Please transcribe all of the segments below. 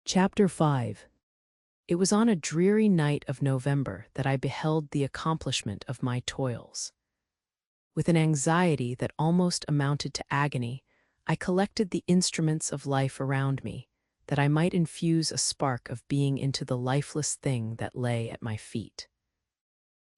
Chapter 5. It was on a dreary night of November that I beheld the accomplishment of my toils. With an anxiety that almost amounted to agony, I collected the instruments of life around me, that I might infuse a spark of being into the lifeless thing that lay at my feet.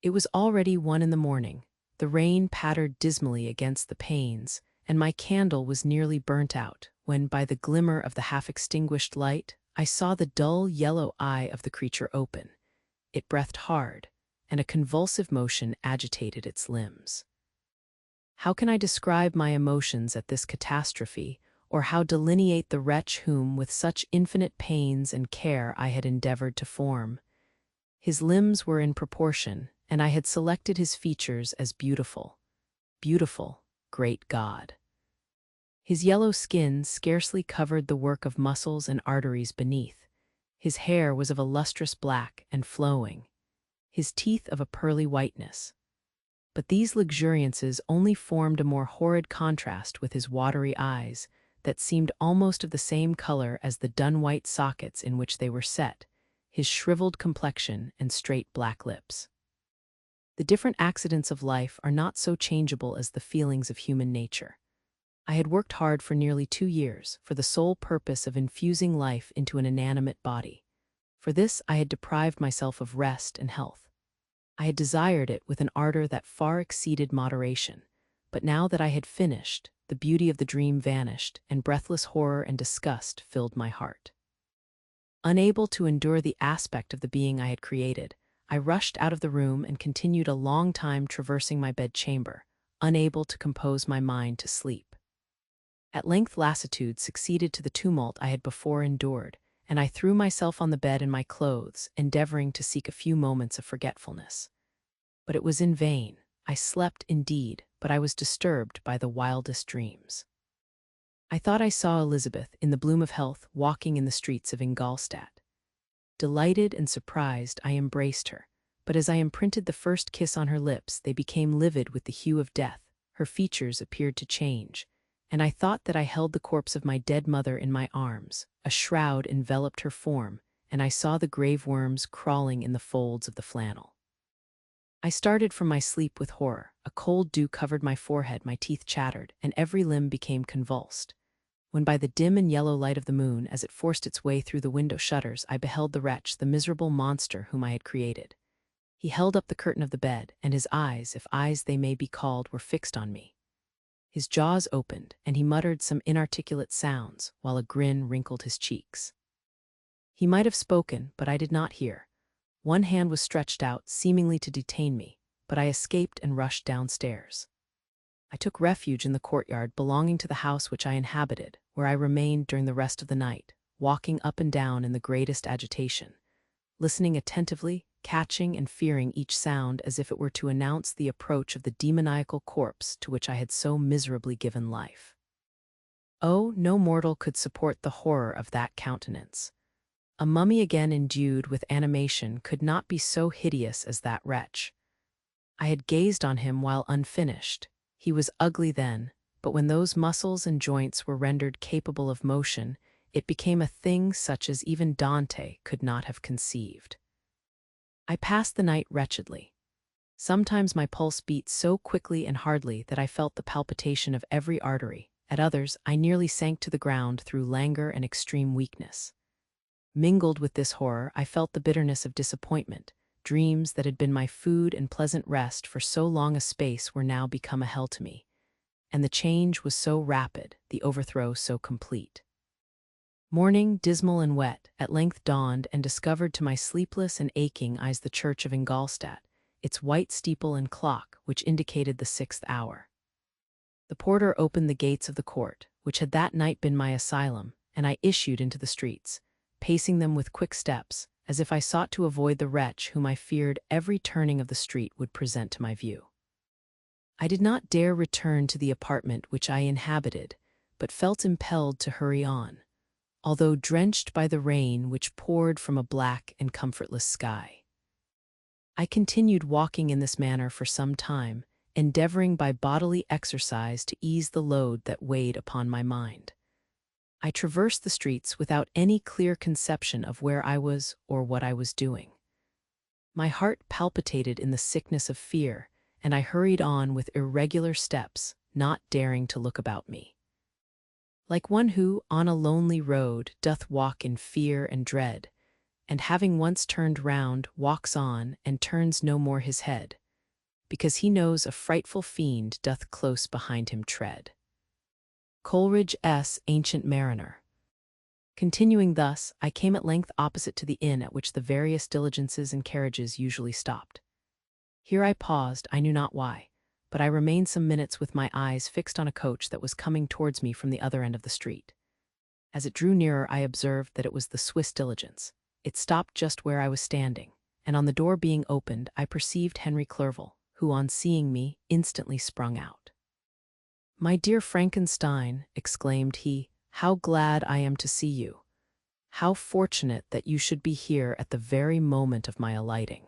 It was already 1 in the morning, the rain pattered dismally against the panes, and my candle was nearly burnt out, when by the glimmer of the half-extinguished light, I saw the dull yellow eye of the creature open. It breathed hard, and a convulsive motion agitated its limbs. How can I describe my emotions at this catastrophe, or how delineate the wretch whom, with such infinite pains and care, I had endeavored to form? His limbs were in proportion, and I had selected his features as beautiful. Beautiful, great God! His yellow skin scarcely covered the work of muscles and arteries beneath. His hair was of a lustrous black and flowing, his teeth of a pearly whiteness. But these luxuriances only formed a more horrid contrast with his watery eyes, that seemed almost of the same color as the dun-white sockets in which they were set, his shriveled complexion and straight black lips. The different accidents of life are not so changeable as the feelings of human nature. I had worked hard for nearly 2 years for the sole purpose of infusing life into an inanimate body. For this I had deprived myself of rest and health. I had desired it with an ardor that far exceeded moderation, but now that I had finished, the beauty of the dream vanished, and breathless horror and disgust filled my heart. Unable to endure the aspect of the being I had created, I rushed out of the room and continued a long time traversing my bedchamber, unable to compose my mind to sleep. At length lassitude succeeded to the tumult I had before endured, and I threw myself on the bed in my clothes, endeavoring to seek a few moments of forgetfulness. But it was in vain. I slept indeed, but I was disturbed by the wildest dreams. I thought I saw Elizabeth, in the bloom of health, walking in the streets of Ingolstadt. Delighted and surprised, I embraced her, but as I imprinted the first kiss on her lips, they became livid with the hue of death, her features appeared to change, and I thought that I held the corpse of my dead mother in my arms. A shroud enveloped her form, and I saw the grave worms crawling in the folds of the flannel. I started from my sleep with horror. A cold dew covered my forehead, my teeth chattered, and every limb became convulsed. When by the dim and yellow light of the moon, as it forced its way through the window shutters, I beheld the wretch, the miserable monster whom I had created. He held up the curtain of the bed, and his eyes, if eyes they may be called, were fixed on me. His jaws opened, and he muttered some inarticulate sounds, while a grin wrinkled his cheeks. He might have spoken, but I did not hear. One hand was stretched out, seemingly to detain me, but I escaped and rushed downstairs. I took refuge in the courtyard belonging to the house which I inhabited, where I remained during the rest of the night, walking up and down in the greatest agitation, listening attentively, catching and fearing each sound as if it were to announce the approach of the demoniacal corpse to which I had so miserably given life. Oh, no mortal could support the horror of that countenance. A mummy again endued with animation could not be so hideous as that wretch. I had gazed on him while unfinished. He was ugly then, but when those muscles and joints were rendered capable of motion, it became a thing such as even Dante could not have conceived. I passed the night wretchedly. Sometimes my pulse beat so quickly and hardly that I felt the palpitation of every artery. At others, I nearly sank to the ground through languor and extreme weakness. Mingled with this horror, I felt the bitterness of disappointment. Dreams that had been my food and pleasant rest for so long a space were now become a hell to me. And the change was so rapid, the overthrow so complete. Morning, dismal and wet, at length dawned and discovered to my sleepless and aching eyes the church of Ingolstadt, its white steeple and clock, which indicated the 6th hour. The porter opened the gates of the court, which had that night been my asylum, and I issued into the streets, pacing them with quick steps, as if I sought to avoid the wretch whom I feared every turning of the street would present to my view. I did not dare return to the apartment which I inhabited, but felt impelled to hurry on, although drenched by the rain which poured from a black and comfortless sky. I continued walking in this manner for some time, endeavoring by bodily exercise to ease the load that weighed upon my mind. I traversed the streets without any clear conception of where I was or what I was doing. My heart palpitated in the sickness of fear, and I hurried on with irregular steps, not daring to look about me. Like one who, on a lonely road, doth walk in fear and dread, and having once turned round, walks on, and turns no more his head, because he knows a frightful fiend doth close behind him tread. Coleridge's Ancient Mariner. Continuing thus, I came at length opposite to the inn at which the various diligences and carriages usually stopped. Here I paused, I knew not why, but I remained some minutes with my eyes fixed on a coach that was coming towards me from the other end of the street. As it drew nearer, I observed that it was the Swiss diligence. It stopped just where I was standing, and on the door being opened, I perceived Henry Clerval, who, on seeing me, instantly sprung out. "My dear Frankenstein," exclaimed he, "how glad I am to see you! How fortunate that you should be here at the very moment of my alighting."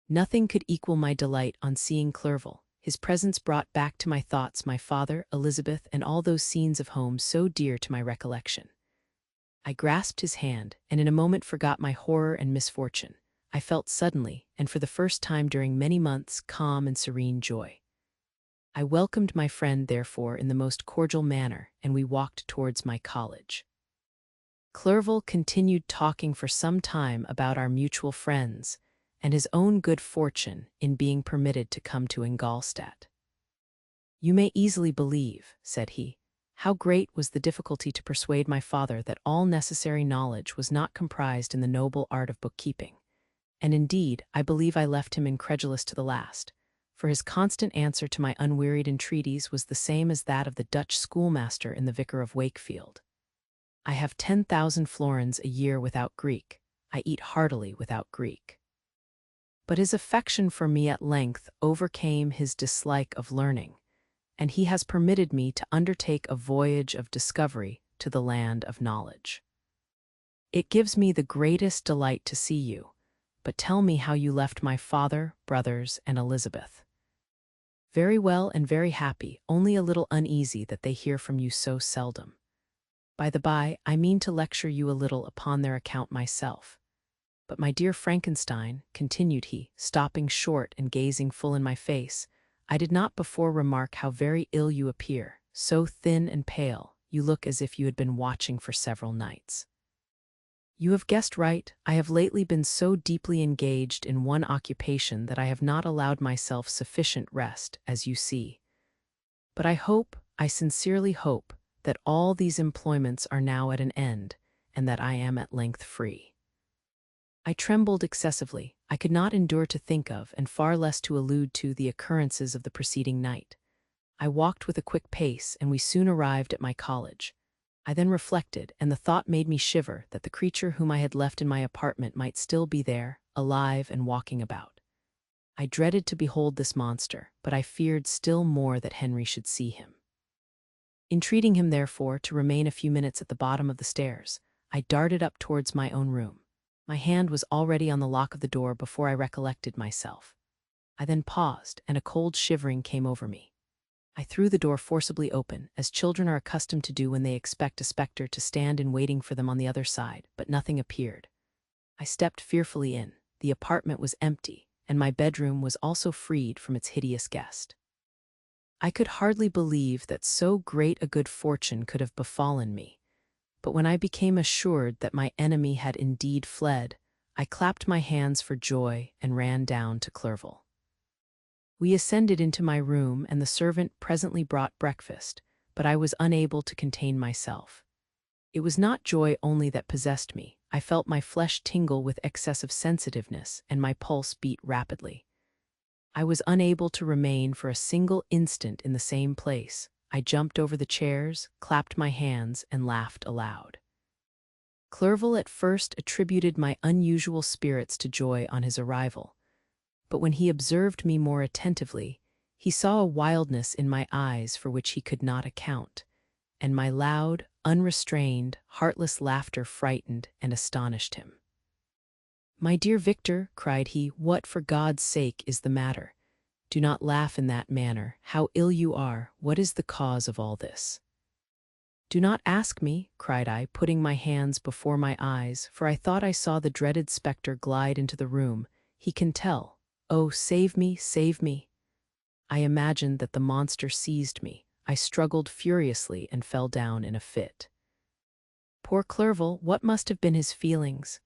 Nothing could equal my delight on seeing Clerval. His presence brought back to my thoughts my father, Elizabeth, and all those scenes of home so dear to my recollection. I grasped his hand, and in a moment forgot my horror and misfortune. I felt suddenly, and for the first time during many months, calm and serene joy. I welcomed my friend, therefore, in the most cordial manner, and we walked towards my college. Clerval continued talking for some time about our mutual friends, and his own good fortune in being permitted to come to Ingolstadt. "You may easily believe," said he, "how great was the difficulty to persuade my father that all necessary knowledge was not comprised in the noble art of bookkeeping, and indeed I believe I left him incredulous to the last, for his constant answer to my unwearied entreaties was the same as that of the Dutch schoolmaster in the Vicar of Wakefield. I have 10,000 florins a year without Greek. I eat heartily without Greek." But his affection for me at length overcame his dislike of learning, and he has permitted me to undertake a voyage of discovery to the land of knowledge. "It gives me the greatest delight to see you, but tell me how you left my father, brothers, and Elizabeth." "Very well and very happy, only a little uneasy that they hear from you so seldom. By the by, I mean to lecture you a little upon their account myself. But my dear Frankenstein," continued he, stopping short and gazing full in my face, "I did not before remark how very ill you appear. So thin and pale, you look as if you had been watching for several nights." "You have guessed right. I have lately been so deeply engaged in one occupation that I have not allowed myself sufficient rest, as you see. But I sincerely hope, that all these employments are now at an end, and that I am at length free." I trembled excessively. I could not endure to think of, and far less to allude to, the occurrences of the preceding night. I walked with a quick pace, and we soon arrived at my college. I then reflected, and the thought made me shiver, that the creature whom I had left in my apartment might still be there, alive and walking about. I dreaded to behold this monster, but I feared still more that Henry should see him. Entreating him, therefore, to remain a few minutes at the bottom of the stairs, I darted up towards my own room. My hand was already on the lock of the door before I recollected myself. I then paused, and a cold shivering came over me. I threw the door forcibly open, as children are accustomed to do when they expect a spectre to stand in waiting for them on the other side, but nothing appeared. I stepped fearfully in. The apartment was empty, and my bedroom was also freed from its hideous guest. I could hardly believe that so great a good fortune could have befallen me. But when I became assured that my enemy had indeed fled, I clapped my hands for joy and ran down to Clerval. We ascended into my room, and the servant presently brought breakfast, but I was unable to contain myself. It was not joy only that possessed me. I felt my flesh tingle with excessive sensitiveness, and my pulse beat rapidly. I was unable to remain for a single instant in the same place. I jumped over the chairs, clapped my hands, and laughed aloud. Clerval at first attributed my unusual spirits to joy on his arrival, but when he observed me more attentively, he saw a wildness in my eyes for which he could not account, and my loud, unrestrained, heartless laughter frightened and astonished him. "My dear Victor," cried he, "what, for God's sake, is the matter? Do not laugh in that manner. How ill you are! What is the cause of all this?" "Do not ask me," cried I, putting my hands before my eyes, for I thought I saw the dreaded spectre glide into the room. "He can tell. Oh, save me, save me." I imagined that the monster seized me. I struggled furiously and fell down in a fit. Poor Clerval, what must have been his feelings?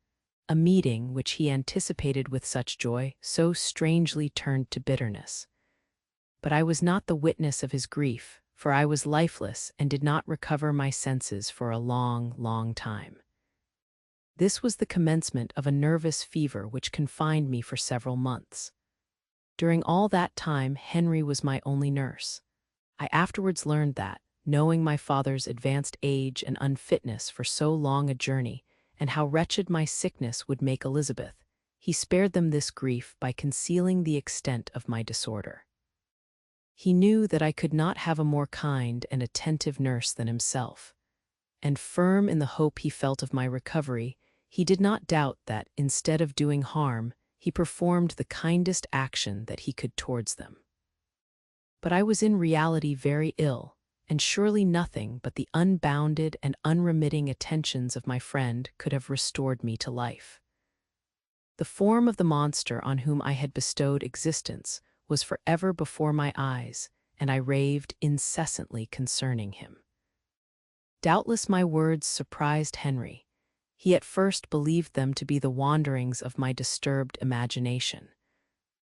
A meeting, which he anticipated with such joy, so strangely turned to bitterness. But I was not the witness of his grief, for I was lifeless and did not recover my senses for a long, long time. This was the commencement of a nervous fever which confined me for several months. During all that time, Henry was my only nurse. I afterwards learned that, knowing my father's advanced age and unfitness for so long a journey, and how wretched my sickness would make Elizabeth, he spared them this grief by concealing the extent of my disorder. He knew that I could not have a more kind and attentive nurse than himself, and firm in the hope he felt of my recovery, he did not doubt that, instead of doing harm, he performed the kindest action that he could towards them. But I was in reality very ill, and surely nothing but the unbounded and unremitting attentions of my friend could have restored me to life. The form of the monster on whom I had bestowed existence was forever before my eyes, and I raved incessantly concerning him. Doubtless my words surprised Henry. He at first believed them to be the wanderings of my disturbed imagination.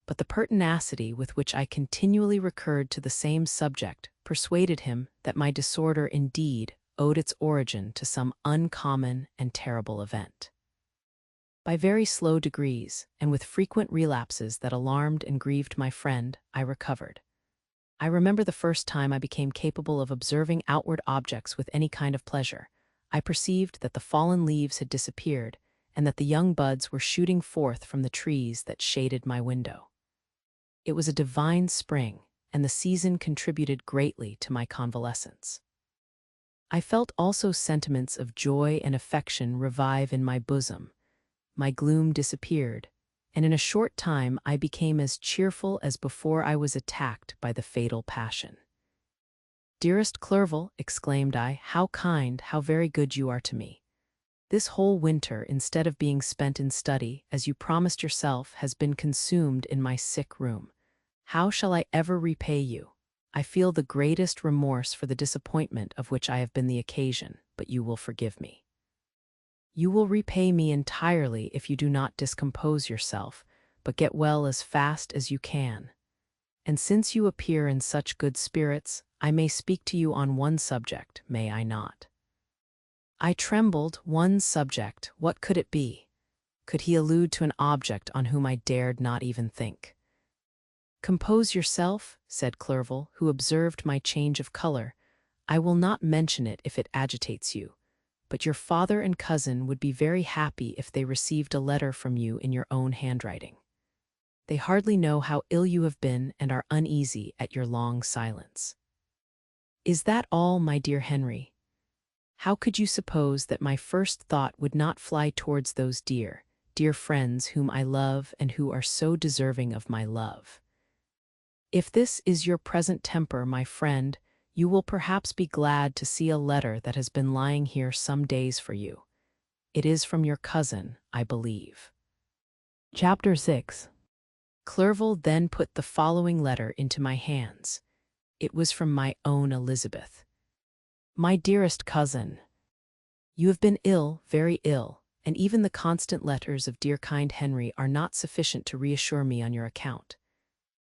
But the pertinacity with which I continually recurred to the same subject persuaded him that my disorder indeed owed its origin to some uncommon and terrible event. By very slow degrees, and with frequent relapses that alarmed and grieved my friend, I recovered. I remember the first time I became capable of observing outward objects with any kind of pleasure. I perceived that the fallen leaves had disappeared, and that the young buds were shooting forth from the trees that shaded my window. It was a divine spring, and the season contributed greatly to my convalescence. I felt also sentiments of joy and affection revive in my bosom. My gloom disappeared, and in a short time I became as cheerful as before I was attacked by the fatal passion. "Dearest Clerval," exclaimed I, "how kind, how very good you are to me. This whole winter, instead of being spent in study, as you promised yourself, has been consumed in my sick room. How shall I ever repay you? I feel the greatest remorse for the disappointment of which I have been the occasion, but you will forgive me. You will repay me entirely if you do not discompose yourself, but get well as fast as you can. And since you appear in such good spirits, I may speak to you on one subject, may I not?" I trembled. One subject, what could it be? Could he allude to an object on whom I dared not even think? "Compose yourself," said Clerval, who observed my change of color. "I will not mention it if it agitates you, but your father and cousin would be very happy if they received a letter from you in your own handwriting. They hardly know how ill you have been and are uneasy at your long silence." "Is that all, my dear Henry? How could you suppose that my first thought would not fly towards those dear, dear friends whom I love and who are so deserving of my love? If this is your present temper, my friend, you will perhaps be glad to see a letter that has been lying here some days for you. It is from your cousin, I believe." Chapter 6. Clerval then put the following letter into my hands. It was from my own Elizabeth. "My dearest cousin, you have been ill, very ill, and even the constant letters of dear kind Henry are not sufficient to reassure me on your account.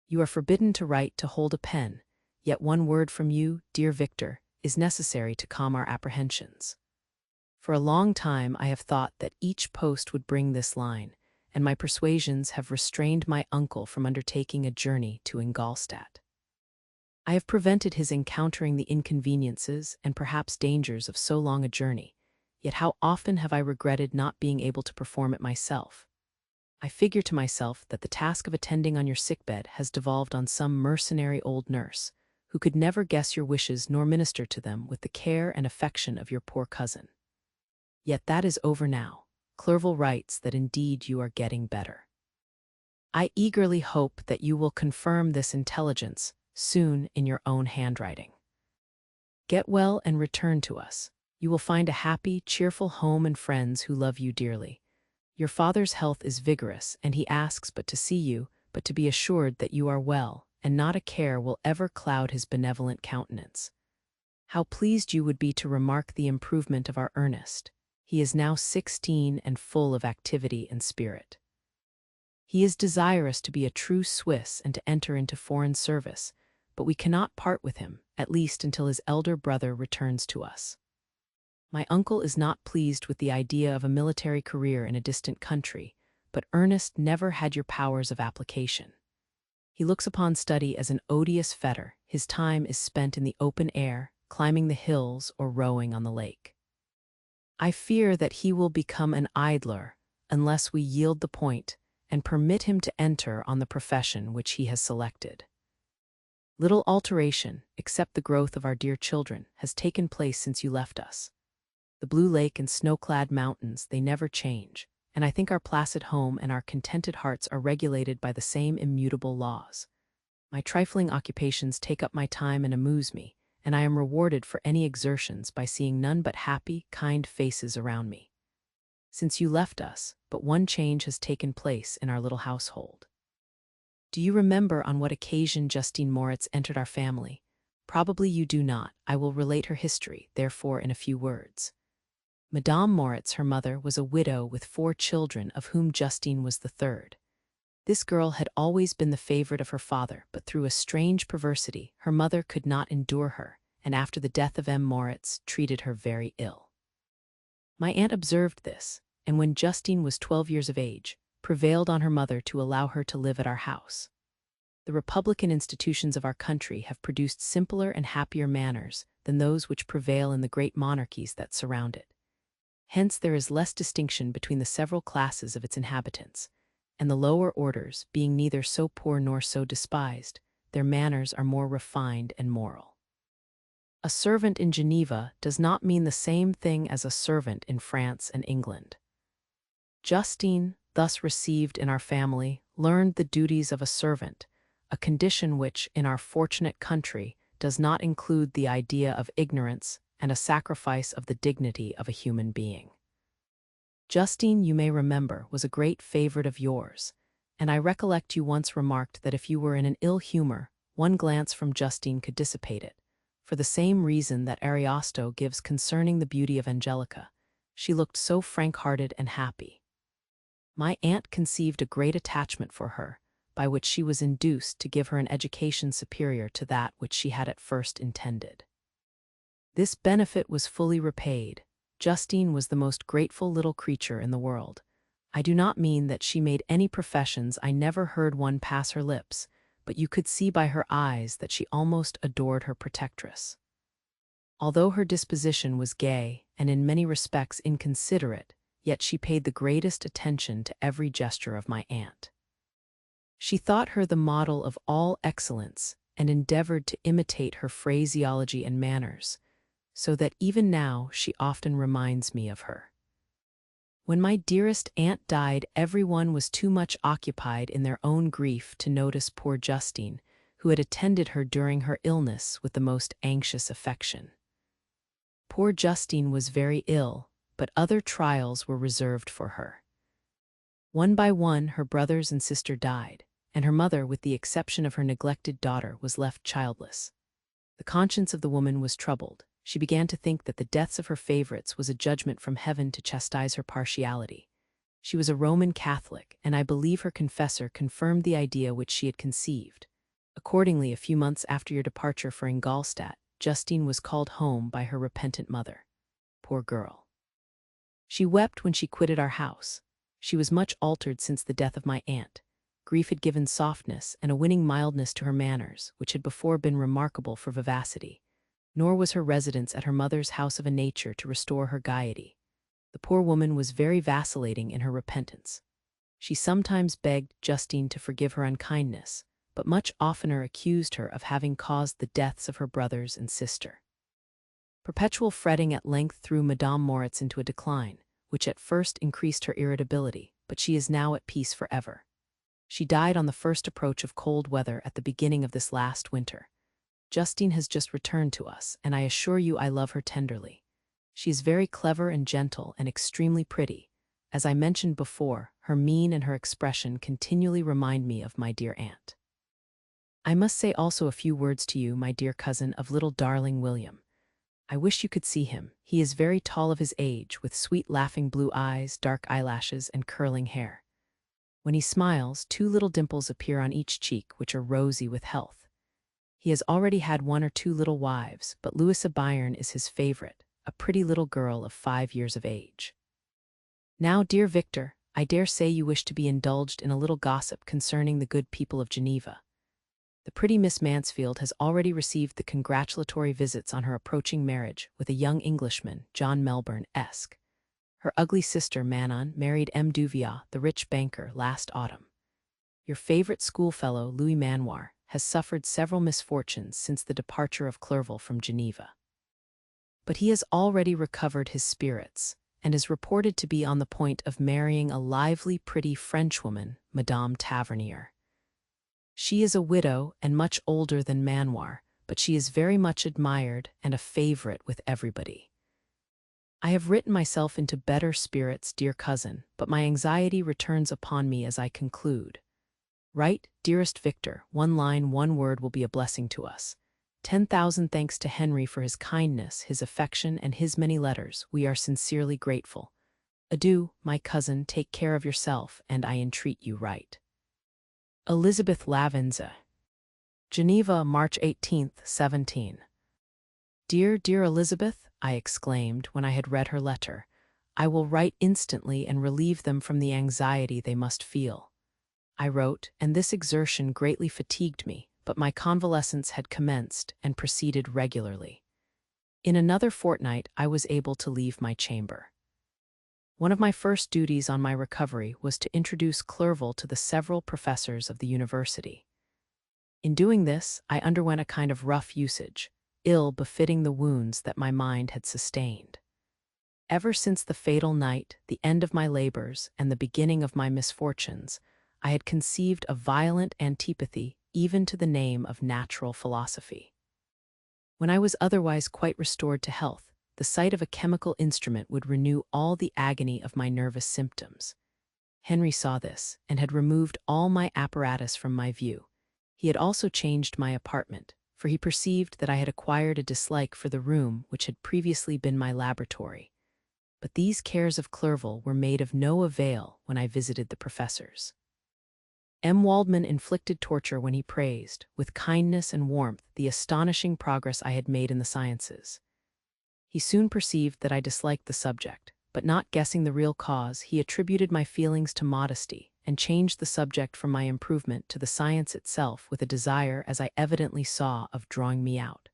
You are forbidden to write, to hold a pen, yet one word from you, dear Victor, is necessary to calm our apprehensions. For a long time I have thought that each post would bring this line, and my persuasions have restrained my uncle from undertaking a journey to Ingolstadt. I have prevented his encountering the inconveniences and perhaps dangers of so long a journey, yet how often have I regretted not being able to perform it myself. I figure to myself that the task of attending on your sickbed has devolved on some mercenary old nurse, who could never guess your wishes nor minister to them with the care and affection of your poor cousin. Yet that is over now. Clerval writes that indeed you are getting better. I eagerly hope that you will confirm this intelligence soon in your own handwriting. Get well and return to us. You will find a happy, cheerful home and friends who love you dearly. Your father's health is vigorous, and he asks but to see you, but to be assured that you are well, and not a care will ever cloud his benevolent countenance. How pleased you would be to remark the improvement of our Ernest. He is now 16 and full of activity and spirit. He is desirous to be a true Swiss and to enter into foreign service, but we cannot part with him, at least until his elder brother returns to us. My uncle is not pleased with the idea of a military career in a distant country, but Ernest never had your powers of application. He looks upon study as an odious fetter. His time is spent in the open air, climbing the hills or rowing on the lake. I fear that he will become an idler unless we yield the point and permit him to enter on the profession which he has selected. Little alteration, except the growth of our dear children, has taken place since you left us. The blue lake and snow-clad mountains, they never change, and I think our placid home and our contented hearts are regulated by the same immutable laws. My trifling occupations take up my time and amuse me, and I am rewarded for any exertions by seeing none but happy, kind faces around me. Since you left us, but one change has taken place in our little household. Do you remember on what occasion Justine Moritz entered our family? Probably you do not. I will relate her history, therefore, in a few words. Madame Moritz, her mother, was a widow with 4 children, of whom Justine was the third. This girl had always been the favorite of her father, but through a strange perversity, her mother could not endure her, and after the death of M. Moritz, treated her very ill. My aunt observed this, and when Justine was 12 years of age, prevailed on her mother to allow her to live at our house. The republican institutions of our country have produced simpler and happier manners than those which prevail in the great monarchies that surround it. Hence there is less distinction between the several classes of its inhabitants, and the lower orders, being neither so poor nor so despised, their manners are more refined and moral. A servant in Geneva does not mean the same thing as a servant in France and England. Justine, thus received in our family, learned the duties of a servant, a condition which, in our fortunate country, does not include the idea of ignorance and a sacrifice of the dignity of a human being. Justine, you may remember, was a great favorite of yours, and I recollect you once remarked that if you were in an ill humor, one glance from Justine could dissipate it, for the same reason that Ariosto gives concerning the beauty of Angelica. She looked so frank-hearted and happy. My aunt conceived a great attachment for her, by which she was induced to give her an education superior to that which she had at first intended. This benefit was fully repaid. Justine was the most grateful little creature in the world. I do not mean that she made any professions. I never heard one pass her lips, but you could see by her eyes that she almost adored her protectress. Although her disposition was gay and in many respects inconsiderate, yet she paid the greatest attention to every gesture of my aunt. She thought her the model of all excellence and endeavored to imitate her phraseology and manners, so that even now she often reminds me of her. When my dearest aunt died, everyone was too much occupied in their own grief to notice poor Justine, who had attended her during her illness with the most anxious affection. Poor Justine was very ill, but other trials were reserved for her. One by one her brothers and sister died, and her mother, with the exception of her neglected daughter, was left childless. The conscience of the woman was troubled. She began to think that the deaths of her favorites was a judgment from heaven to chastise her partiality. She was a Roman Catholic, and I believe her confessor confirmed the idea which she had conceived. Accordingly, a few months after your departure for Ingolstadt, Justine was called home by her repentant mother. Poor girl! She wept when she quitted our house. She was much altered since the death of my aunt. Grief had given softness and a winning mildness to her manners, which had before been remarkable for vivacity. Nor was her residence at her mother's house of a nature to restore her gaiety. The poor woman was very vacillating in her repentance. She sometimes begged Justine to forgive her unkindness, but much oftener accused her of having caused the deaths of her brothers and sister. Perpetual fretting at length threw Madame Moritz into a decline, which at first increased her irritability, but she is now at peace forever. She died on the first approach of cold weather at the beginning of this last winter. Justine has just returned to us, and I assure you I love her tenderly. She is very clever and gentle and extremely pretty. As I mentioned before, her mien and her expression continually remind me of my dear aunt. I must say also a few words to you, my dear cousin, of little darling William. I wish you could see him. He is very tall of his age, with sweet laughing blue eyes, dark eyelashes, and curling hair. When he smiles, two little dimples appear on each cheek, which are rosy with health. He has already had 1 or 2 little wives, but Louisa Byrne is his favorite, a pretty little girl of 5 years of age. Now, dear Victor, I dare say you wish to be indulged in a little gossip concerning the good people of Geneva. The pretty Miss Mansfield has already received the congratulatory visits on her approaching marriage with a young Englishman, John Melbourne-esque. Her ugly sister, Manon, married M. Duviat, the rich banker, last autumn. Your favorite schoolfellow, Louis Manoir, has suffered several misfortunes since the departure of Clerval from Geneva. But he has already recovered his spirits, and is reported to be on the point of marrying a lively, pretty Frenchwoman, Madame Tavernier. She is a widow and much older than Manoir, but she is very much admired and a favorite with everybody. I have written myself into better spirits, dear cousin, but my anxiety returns upon me as I conclude. Write, dearest Victor, 1 line, 1 word will be a blessing to us. 10,000 thanks to Henry for his kindness, his affection, and his many letters. We are sincerely grateful. Adieu, my cousin, take care of yourself, and I entreat you write. Elizabeth Lavenza. Geneva, March 18th, 17. Dear, dear Elizabeth, I exclaimed when I had read her letter, I will write instantly and relieve them from the anxiety they must feel. I wrote, and this exertion greatly fatigued me, but my convalescence had commenced and proceeded regularly. In another fortnight I was able to leave my chamber. One of my first duties on my recovery was to introduce Clerval to the several professors of the university. In doing this, I underwent a kind of rough usage, ill befitting the wounds that my mind had sustained. Ever since the fatal night, the end of my labors, and the beginning of my misfortunes, I had conceived a violent antipathy even to the name of natural philosophy. When I was otherwise quite restored to health, the sight of a chemical instrument would renew all the agony of my nervous symptoms. Henry saw this, and had removed all my apparatus from my view. He had also changed my apartment, for he perceived that I had acquired a dislike for the room which had previously been my laboratory. But these cares of Clerval were made of no avail when I visited the professors. M. Waldman inflicted torture when he praised, with kindness and warmth, the astonishing progress I had made in the sciences. He soon perceived that I disliked the subject, but not guessing the real cause, he attributed my feelings to modesty, and changed the subject from my improvement to the science itself with a desire, as I evidently saw, of drawing me out.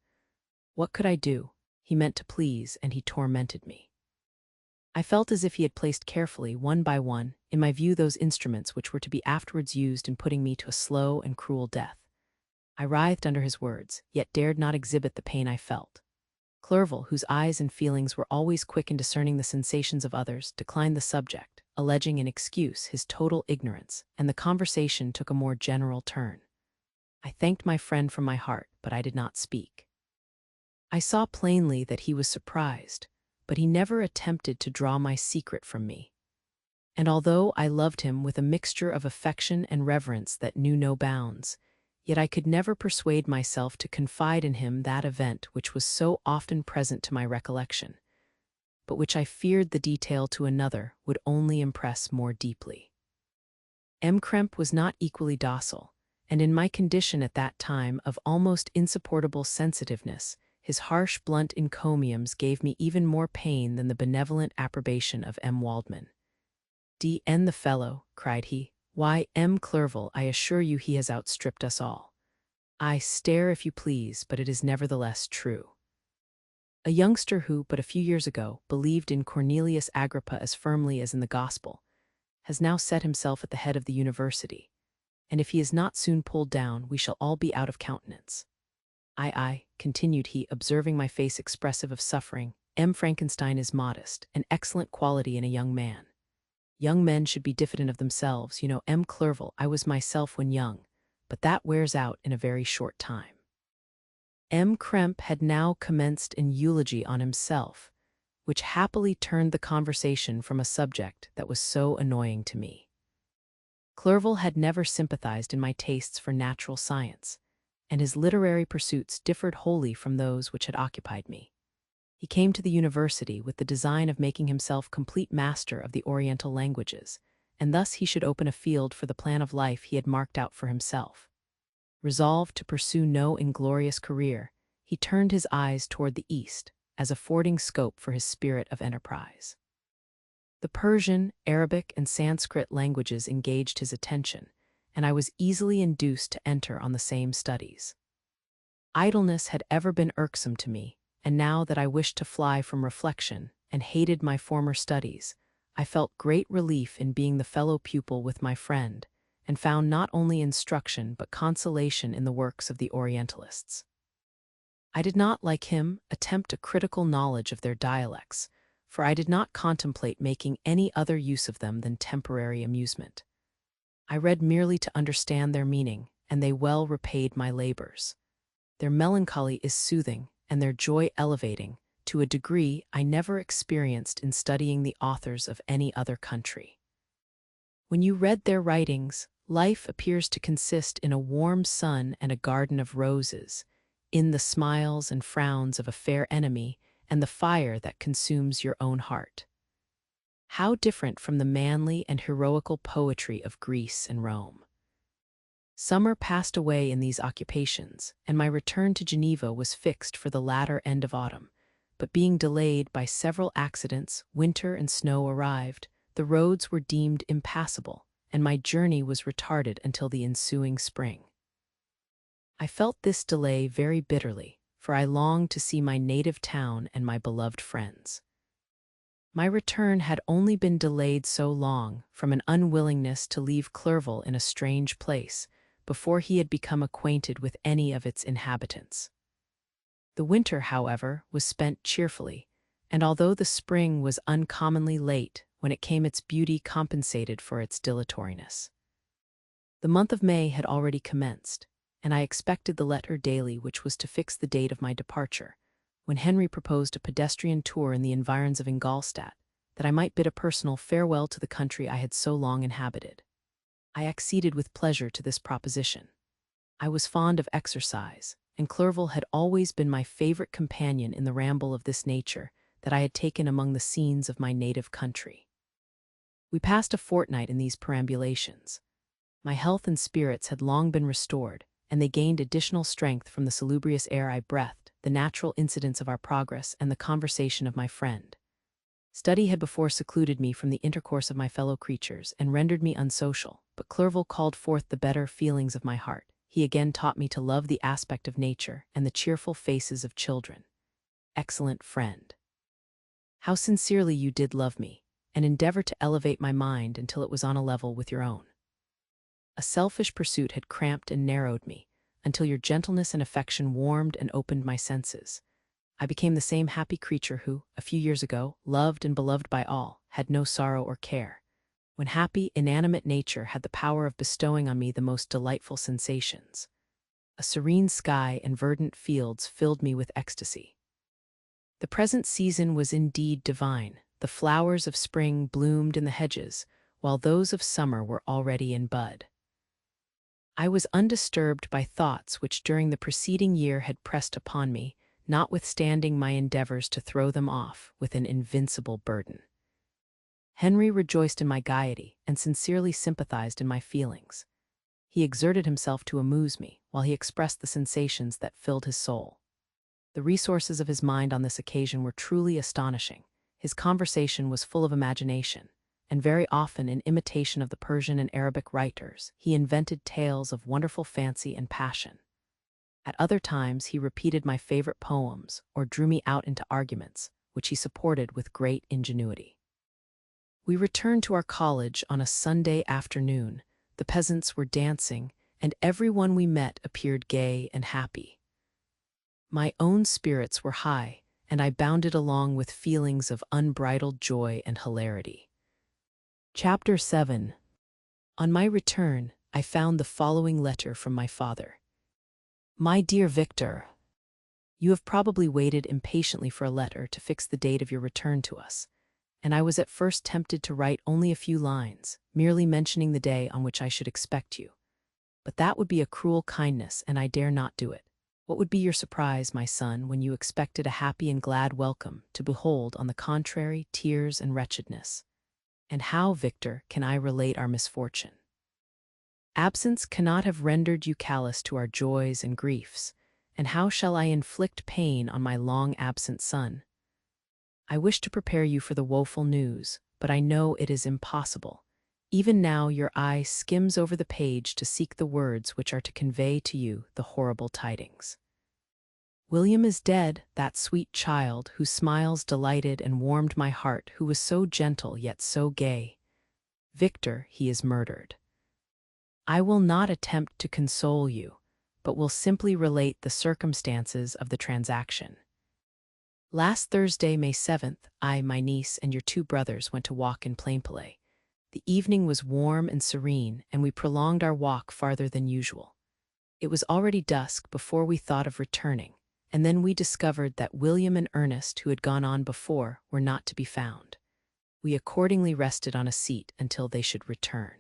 What could I do? He meant to please, and he tormented me. I felt as if he had placed carefully, one by one, in my view those instruments which were to be afterwards used in putting me to a slow and cruel death. I writhed under his words, yet dared not exhibit the pain I felt. Clerval, whose eyes and feelings were always quick in discerning the sensations of others, declined the subject, alleging in excuse his total ignorance, and the conversation took a more general turn. I thanked my friend from my heart, but I did not speak. I saw plainly that he was surprised, but he never attempted to draw my secret from me. And although I loved him with a mixture of affection and reverence that knew no bounds, yet I could never persuade myself to confide in him that event which was so often present to my recollection, but which I feared the detail to another would only impress more deeply. M. Krempe was not equally docile, and in my condition at that time of almost insupportable sensitiveness, his harsh, blunt encomiums gave me even more pain than the benevolent approbation of M. Waldman. D.N. the fellow, cried he. Why, M. Clerval, I assure you he has outstripped us all. I stare if you please, but it is nevertheless true. A youngster who, but a few years ago, believed in Cornelius Agrippa as firmly as in the Gospel, has now set himself at the head of the university, and if he is not soon pulled down, we shall all be out of countenance. I, continued he, observing my face expressive of suffering, M. Frankenstein is modest, an excellent quality in a young man. Young men should be diffident of themselves. You know, M. Clerval, I was myself when young, but that wears out in a very short time. M. Krempe had now commenced an eulogy on himself, which happily turned the conversation from a subject that was so annoying to me. Clerval had never sympathized in my tastes for natural science, and his literary pursuits differed wholly from those which had occupied me. He came to the university with the design of making himself complete master of the Oriental languages, and thus he should open a field for the plan of life he had marked out for himself. Resolved to pursue no inglorious career, he turned his eyes toward the east, as affording scope for his spirit of enterprise. The Persian, Arabic, and Sanskrit languages engaged his attention, and I was easily induced to enter on the same studies. Idleness had ever been irksome to me, and now that I wished to fly from reflection and hated my former studies, I felt great relief in being the fellow pupil with my friend, and found not only instruction but consolation in the works of the Orientalists. I did not, like him, attempt a critical knowledge of their dialects, for I did not contemplate making any other use of them than temporary amusement. I read merely to understand their meaning, and they well repaid my labors. Their melancholy is soothing, and their joy elevating, to a degree I never experienced in studying the authors of any other country. When you read their writings, life appears to consist in a warm sun and a garden of roses, in the smiles and frowns of a fair enemy, and the fire that consumes your own heart. How different from the manly and heroical poetry of Greece and Rome! Summer passed away in these occupations, and my return to Geneva was fixed for the latter end of autumn, but being delayed by several accidents, winter and snow arrived, the roads were deemed impassable, and my journey was retarded until the ensuing spring. I felt this delay very bitterly, for I longed to see my native town and my beloved friends. My return had only been delayed so long from an unwillingness to leave Clerval in a strange place before he had become acquainted with any of its inhabitants. The winter, however, was spent cheerfully, and although the spring was uncommonly late when it came, its beauty compensated for its dilatoriness. The month of May had already commenced, and I expected the letter daily which was to fix the date of my departure, when Henry proposed a pedestrian tour in the environs of Ingolstadt, that I might bid a personal farewell to the country I had so long inhabited. I acceded with pleasure to this proposition. I was fond of exercise, and Clerval had always been my favorite companion in the ramble of this nature that I had taken among the scenes of my native country. We passed a fortnight in these perambulations. My health and spirits had long been restored, and they gained additional strength from the salubrious air I breathed, the natural incidents of our progress, and the conversation of my friend. Study had before secluded me from the intercourse of my fellow creatures and rendered me unsocial, but Clerval called forth the better feelings of my heart. He again taught me to love the aspect of nature and the cheerful faces of children. Excellent friend! How sincerely you did love me, and endeavor to elevate my mind until it was on a level with your own. A selfish pursuit had cramped and narrowed me, until your gentleness and affection warmed and opened my senses. I became the same happy creature who, a few years ago, loved and beloved by all, had no sorrow or care, when happy, inanimate nature had the power of bestowing on me the most delightful sensations. A serene sky and verdant fields filled me with ecstasy. The present season was indeed divine. The flowers of spring bloomed in the hedges, while those of summer were already in bud. I was undisturbed by thoughts which during the preceding year had pressed upon me, notwithstanding my endeavors to throw them off with an invincible burden. Henry rejoiced in my gaiety and sincerely sympathized in my feelings. He exerted himself to amuse me, while he expressed the sensations that filled his soul. The resources of his mind on this occasion were truly astonishing. His conversation was full of imagination, and very often, in imitation of the Persian and Arabic writers, he invented tales of wonderful fancy and passion. At other times he repeated my favorite poems or drew me out into arguments, which he supported with great ingenuity. We returned to our college on a Sunday afternoon. The peasants were dancing, and everyone we met appeared gay and happy. My own spirits were high, and I bounded along with feelings of unbridled joy and hilarity. Chapter 7. On my return, I found the following letter from my father. My dear Victor, You have probably waited impatiently for a letter to fix the date of your return to us, and I was at first tempted to write only a few lines, merely mentioning the day on which I should expect you. But that would be a cruel kindness, and I dare not do it. What would be your surprise, my son, when you expected a happy and glad welcome, to behold, on the contrary, tears and wretchedness? And how, Victor, can I relate our misfortune? Absence cannot have rendered you callous to our joys and griefs, and how shall I inflict pain on my long-absent son? I wish to prepare you for the woeful news, but I know it is impossible. Even now your eye skims over the page to seek the words which are to convey to you the horrible tidings. William is dead, that sweet child whose smiles delighted and warmed my heart, who was so gentle yet so gay. Victor, he is murdered. I will not attempt to console you, but will simply relate the circumstances of the transaction. Last Thursday, May 7th, I, my niece, and your 2 brothers went to walk in Plainpalais. The evening was warm and serene, and we prolonged our walk farther than usual. It was already dusk before we thought of returning, and then we discovered that William and Ernest, who had gone on before, were not to be found. We accordingly rested on a seat until they should return.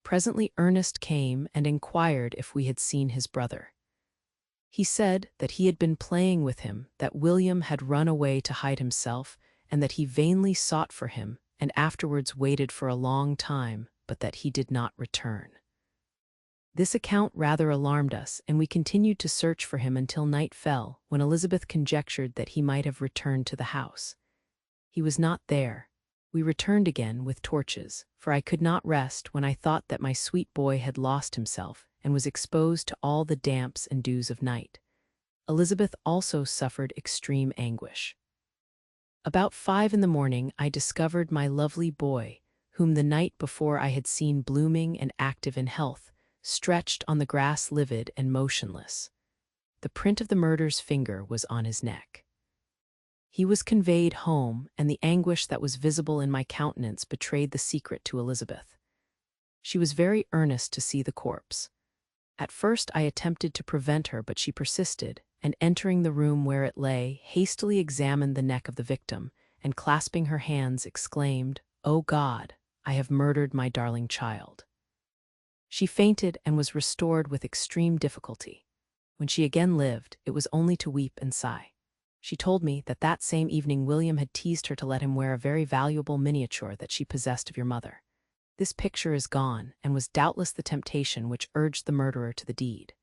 Presently Ernest came and inquired if we had seen his brother. He said that he had been playing with him, that William had run away to hide himself, and that he vainly sought for him, and afterwards waited for a long time, but that he did not return. This account rather alarmed us, and we continued to search for him until night fell, when Elizabeth conjectured that he might have returned to the house. He was not there. We returned again with torches, for I could not rest when I thought that my sweet boy had lost himself and was exposed to all the damps and dews of night. Elizabeth also suffered extreme anguish. About 5 in the morning I discovered my lovely boy, whom the night before I had seen blooming and active in health, stretched on the grass livid and motionless. The print of the murderer's finger was on his neck. He was conveyed home, and the anguish that was visible in my countenance betrayed the secret to Elizabeth. She was very earnest to see the corpse. At first I attempted to prevent her, but she persisted, and entering the room where it lay, hastily examined the neck of the victim, and clasping her hands, exclaimed, "O God, I have murdered my darling child." She fainted and was restored with extreme difficulty. When she again lived, it was only to weep and sigh. She told me that that same evening William had teased her to let him wear a very valuable miniature that she possessed of your mother. This picture is gone, and was doubtless the temptation which urged the murderer to the deed.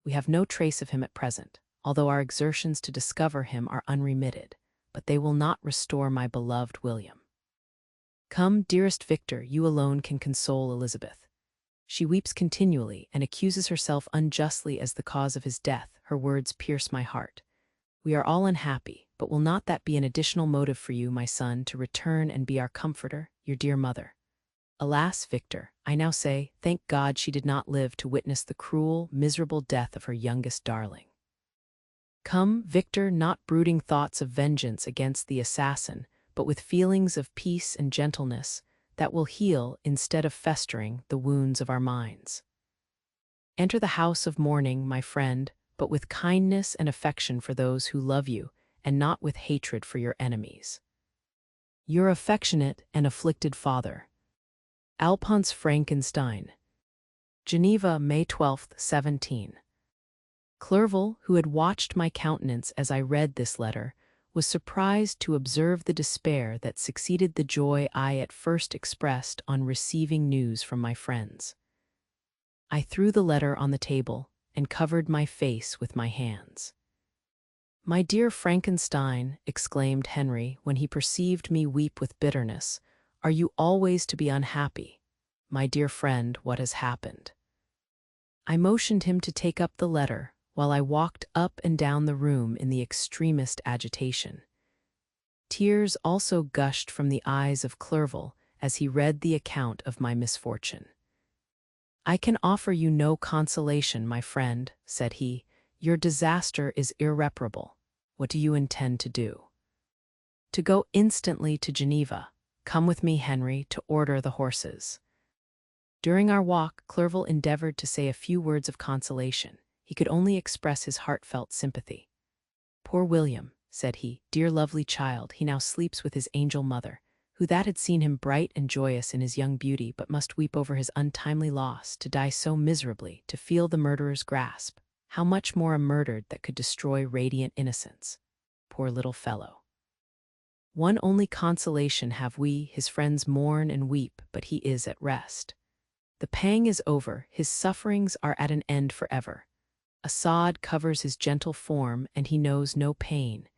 We have no trace of him at present, although our exertions to discover him are unremitted, but they will not restore my beloved William. Come, dearest Victor, you alone can console Elizabeth. She weeps continually and accuses herself unjustly as the cause of his death. Her words pierce my heart. We are all unhappy, but will not that be an additional motive for you, my son, to return and be our comforter, your dear mother? Alas, Victor, I now say, thank God she did not live to witness the cruel, miserable death of her youngest darling. Come, Victor, not brooding thoughts of vengeance against the assassin, but with feelings of peace and gentleness that will heal, instead of festering, the wounds of our minds. Enter the house of mourning, my friend, but with kindness and affection for those who love you, and not with hatred for your enemies. Your affectionate and afflicted father, Alphonse Frankenstein. Geneva, May 12, 17. Clerval, who had watched my countenance as I read this letter, was surprised to observe the despair that succeeded the joy I at first expressed on receiving news from my friends. I threw the letter on the table and covered my face with my hands. "My dear Frankenstein," exclaimed Henry when he perceived me weep with bitterness, "are you always to be unhappy? My dear friend, what has happened?" I motioned him to take up the letter, while I walked up and down the room in the extremest agitation. Tears also gushed from the eyes of Clerval as he read the account of my misfortune. "I can offer you no consolation, my friend," said he. "Your disaster is irreparable. What do you intend to do?" "To go instantly to Geneva. Come with me, Henry, to order the horses." During our walk, Clerval endeavored to say a few words of consolation. He could only express his heartfelt sympathy. "Poor William," said he, "dear lovely child, he now sleeps with his angel mother, who that had seen him bright and joyous in his young beauty, but must weep over his untimely loss, to die so miserably, to feel the murderer's grasp. How much more a murdered that could destroy radiant innocence. Poor little fellow. One only consolation have we, his friends mourn and weep, but he is at rest. The pang is over, his sufferings are at an end forever. A sod covers his gentle form, and he knows no pain.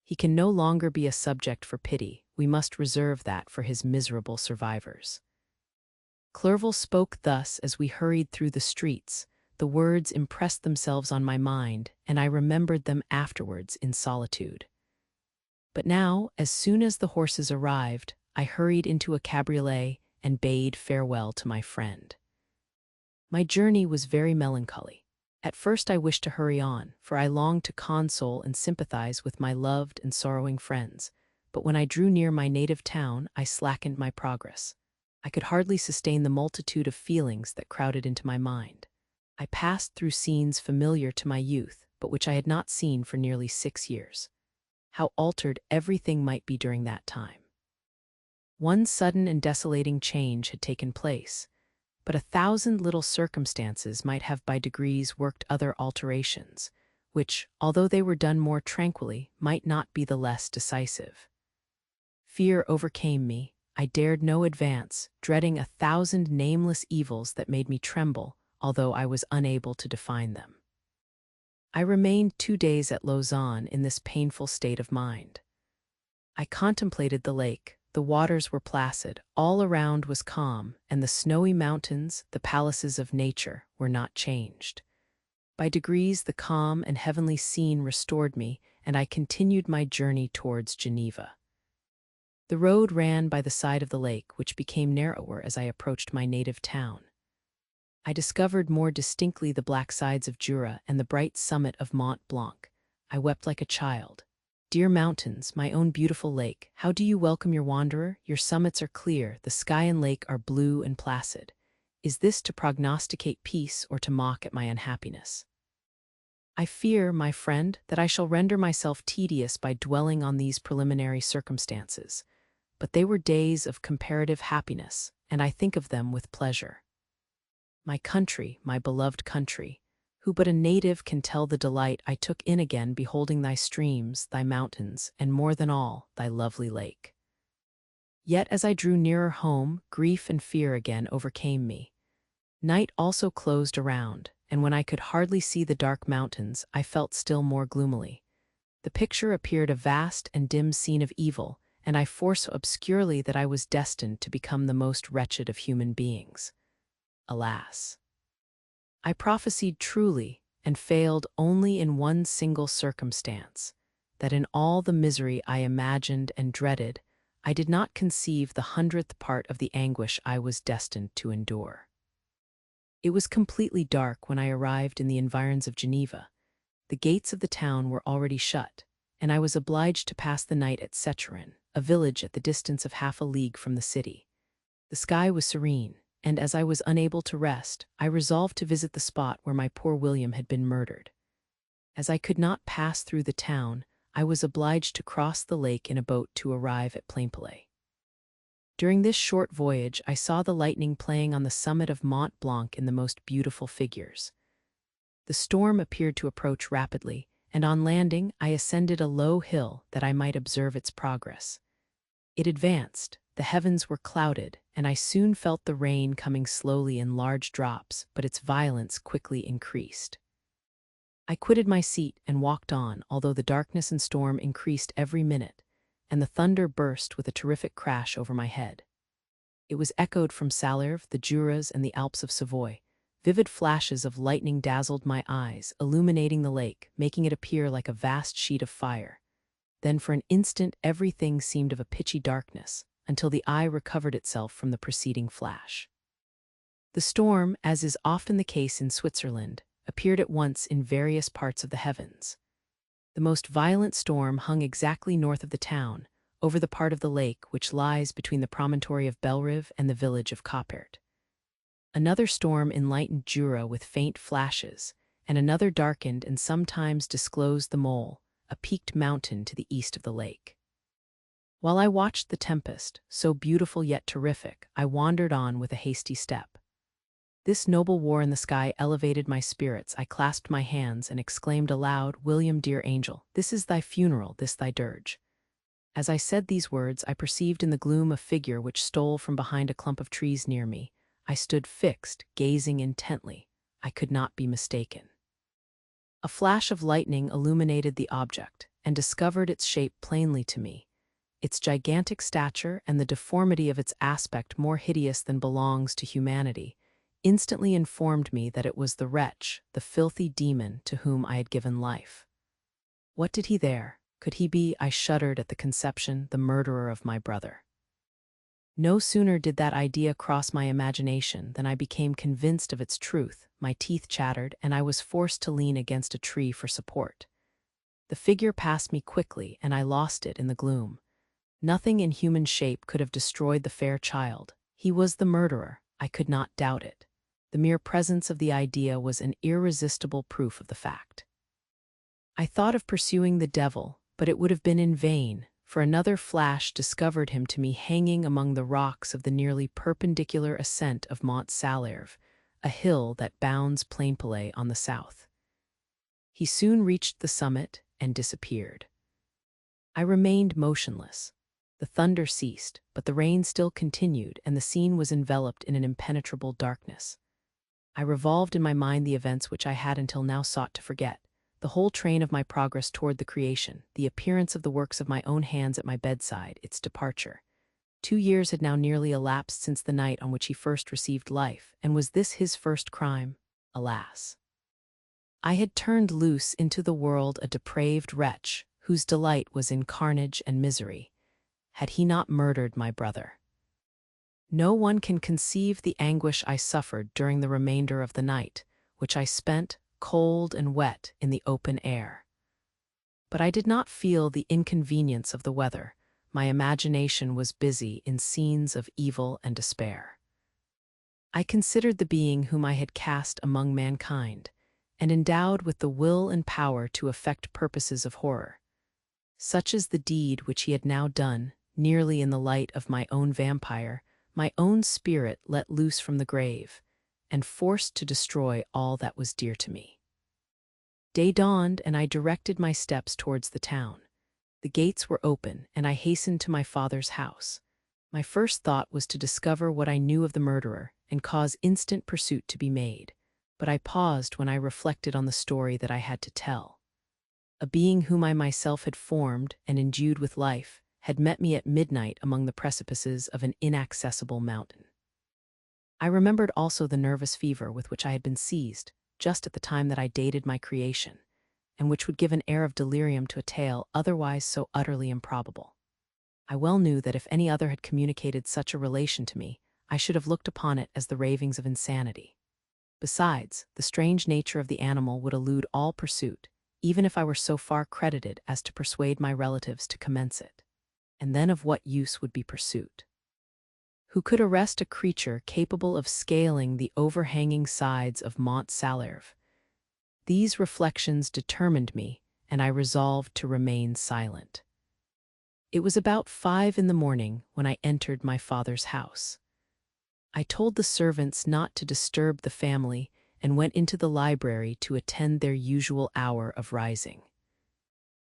He can no longer be a subject for pity. We must reserve that for his miserable survivors." Clerval spoke thus as we hurried through the streets. The words impressed themselves on my mind, and I remembered them afterwards in solitude. But now, as soon as the horses arrived, I hurried into a cabriolet and bade farewell to my friend. My journey was very melancholy. At first I wished to hurry on, for I longed to console and sympathize with my loved and sorrowing friends, but when I drew near my native town, I slackened my progress. I could hardly sustain the multitude of feelings that crowded into my mind. I passed through scenes familiar to my youth, but which I had not seen for nearly 6 years. How altered everything might be during that time. One sudden and desolating change had taken place, but 1,000 little circumstances might have by degrees worked other alterations, which, although they were done more tranquilly, might not be the less decisive. Fear overcame me. I dared no advance, dreading 1,000 nameless evils that made me tremble, although I was unable to define them. I remained 2 days at Lausanne in this painful state of mind. I contemplated the lake. The waters were placid, all around was calm, and the snowy mountains, the palaces of nature, were not changed. By degrees the calm and heavenly scene restored me, and I continued my journey towards Geneva. The road ran by the side of the lake, which became narrower as I approached my native town. I discovered more distinctly the black sides of Jura and the bright summit of Mont Blanc. I wept like a child. "Dear mountains, my own beautiful lake, how do you welcome your wanderer? Your summits are clear, the sky and lake are blue and placid. Is this to prognosticate peace or to mock at my unhappiness? I fear, my friend, that I shall render myself tedious by dwelling on these preliminary circumstances, but they were days of comparative happiness, and I think of them with pleasure. My country, my beloved country, who but a native can tell the delight I took in again beholding thy streams, thy mountains, and more than all, thy lovely lake. Yet as I drew nearer home, grief and fear again overcame me. Night also closed around, and when I could hardly see the dark mountains, I felt still more gloomily. The picture appeared a vast and dim scene of evil, and I foresaw obscurely that I was destined to become the most wretched of human beings. Alas! I prophesied truly, and failed only in one single circumstance, that in all the misery I imagined and dreaded, I did not conceive the 100th part of the anguish I was destined to endure. It was completely dark when I arrived in the environs of Geneva. The gates of the town were already shut, and I was obliged to pass the night at Secherin, a village at the distance of half a league from the city. The sky was serene, and as I was unable to rest, I resolved to visit the spot where my poor William had been murdered. As I could not pass through the town, I was obliged to cross the lake in a boat to arrive at Plainpalais. During this short voyage, I saw the lightning playing on the summit of Mont Blanc in the most beautiful figures. The storm appeared to approach rapidly, and on landing, I ascended a low hill that I might observe its progress. It advanced, the heavens were clouded, and I soon felt the rain coming slowly in large drops, but its violence quickly increased. I quitted my seat and walked on, although the darkness and storm increased every minute, and the thunder burst with a terrific crash over my head. It was echoed from Salers, the Juras, and the Alps of Savoy. Vivid flashes of lightning dazzled my eyes, illuminating the lake, making it appear like a vast sheet of fire. Then for an instant everything seemed of a pitchy darkness, until the eye recovered itself from the preceding flash. The storm, as is often the case in Switzerland, appeared at once in various parts of the heavens. The most violent storm hung exactly north of the town, over the part of the lake which lies between the promontory of Bellerive and the village of Coppert. Another storm enlightened Jura with faint flashes, and another darkened and sometimes disclosed the mole, a peaked mountain to the east of the lake. While I watched the tempest, so beautiful yet terrific, I wandered on with a hasty step. This noble war in the sky elevated my spirits. I clasped my hands and exclaimed aloud, "William, dear angel, this is thy funeral, this thy dirge." As I said these words, I perceived in the gloom a figure which stole from behind a clump of trees near me. I stood fixed, gazing intently. I could not be mistaken. A flash of lightning illuminated the object, and discovered its shape plainly to me. Its gigantic stature and the deformity of its aspect, more hideous than belongs to humanity, instantly informed me that it was the wretch, the filthy demon to whom I had given life. What did he there? Could he be, I shuddered at the conception, the murderer of my brother? No sooner did that idea cross my imagination than I became convinced of its truth. My teeth chattered, and I was forced to lean against a tree for support. The figure passed me quickly, and I lost it in the gloom. Nothing in human shape could have destroyed the fair child. He was the murderer. I could not doubt it. The mere presence of the idea was an irresistible proof of the fact. I thought of pursuing the devil, but it would have been in vain, for another flash discovered him to me hanging among the rocks of the nearly perpendicular ascent of Mont Salêve, a hill that bounds Plainpalais on the south. He soon reached the summit and disappeared. I remained motionless. The thunder ceased, but the rain still continued, and the scene was enveloped in an impenetrable darkness. I revolved in my mind the events which I had until now sought to forget, the whole train of my progress toward the creation, the appearance of the works of my own hands at my bedside, its departure. 2 years had now nearly elapsed since the night on which he first received life, and was this his first crime? Alas! I had turned loose into the world a depraved wretch, whose delight was in carnage and misery. Had he not murdered my brother? No one can conceive the anguish I suffered during the remainder of the night, which I spent, cold and wet, in the open air. But I did not feel the inconvenience of the weather. My imagination was busy in scenes of evil and despair. I considered the being whom I had cast among mankind, and endowed with the will and power to effect purposes of horror. Such is the deed which he had now done, nearly in the light of my own vampire, my own spirit let loose from the grave, and forced to destroy all that was dear to me. Day dawned, and I directed my steps towards the town. The gates were open, and I hastened to my father's house. My first thought was to discover what I knew of the murderer and cause instant pursuit to be made, but I paused when I reflected on the story that I had to tell. A being whom I myself had formed and endued with life had met me at midnight among the precipices of an inaccessible mountain. I remembered also the nervous fever with which I had been seized just at the time that I dated my creation, and which would give an air of delirium to a tale otherwise so utterly improbable. I well knew that if any other had communicated such a relation to me, I should have looked upon it as the ravings of insanity. Besides, the strange nature of the animal would elude all pursuit, even if I were so far credited as to persuade my relatives to commence it. And then of what use would be pursuit? Who could arrest a creature capable of scaling the overhanging sides of Mont Salêve? These reflections determined me, and I resolved to remain silent. It was about 5 in the morning when I entered my father's house. I told the servants not to disturb the family and went into the library to attend their usual hour of rising.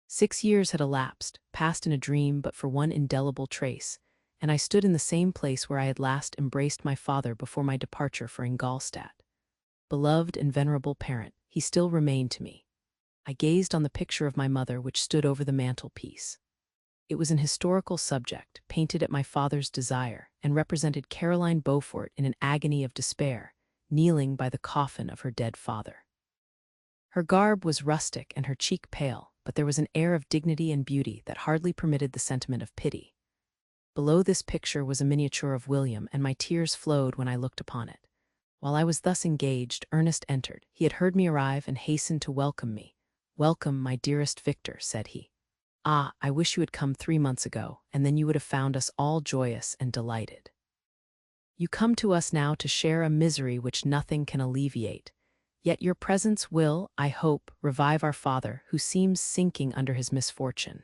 6 years had elapsed, passed in a dream but for one indelible trace, and I stood in the same place where I had last embraced my father before my departure for Ingolstadt. Beloved and venerable parent, he still remained to me. I gazed on the picture of my mother which stood over the mantelpiece. It was an historical subject, painted at my father's desire, and represented Caroline Beaufort in an agony of despair, kneeling by the coffin of her dead father. Her garb was rustic and her cheek pale, but there was an air of dignity and beauty that hardly permitted the sentiment of pity. Below this picture was a miniature of William, and my tears flowed when I looked upon it. While I was thus engaged, Ernest entered. He had heard me arrive and hastened to welcome me. "Welcome, my dearest Victor," said he. "Ah, I wish you had come 3 months ago, and then you would have found us all joyous and delighted. You come to us now to share a misery which nothing can alleviate, Yet your presence will, I hope, revive our father, who seems sinking under his misfortune,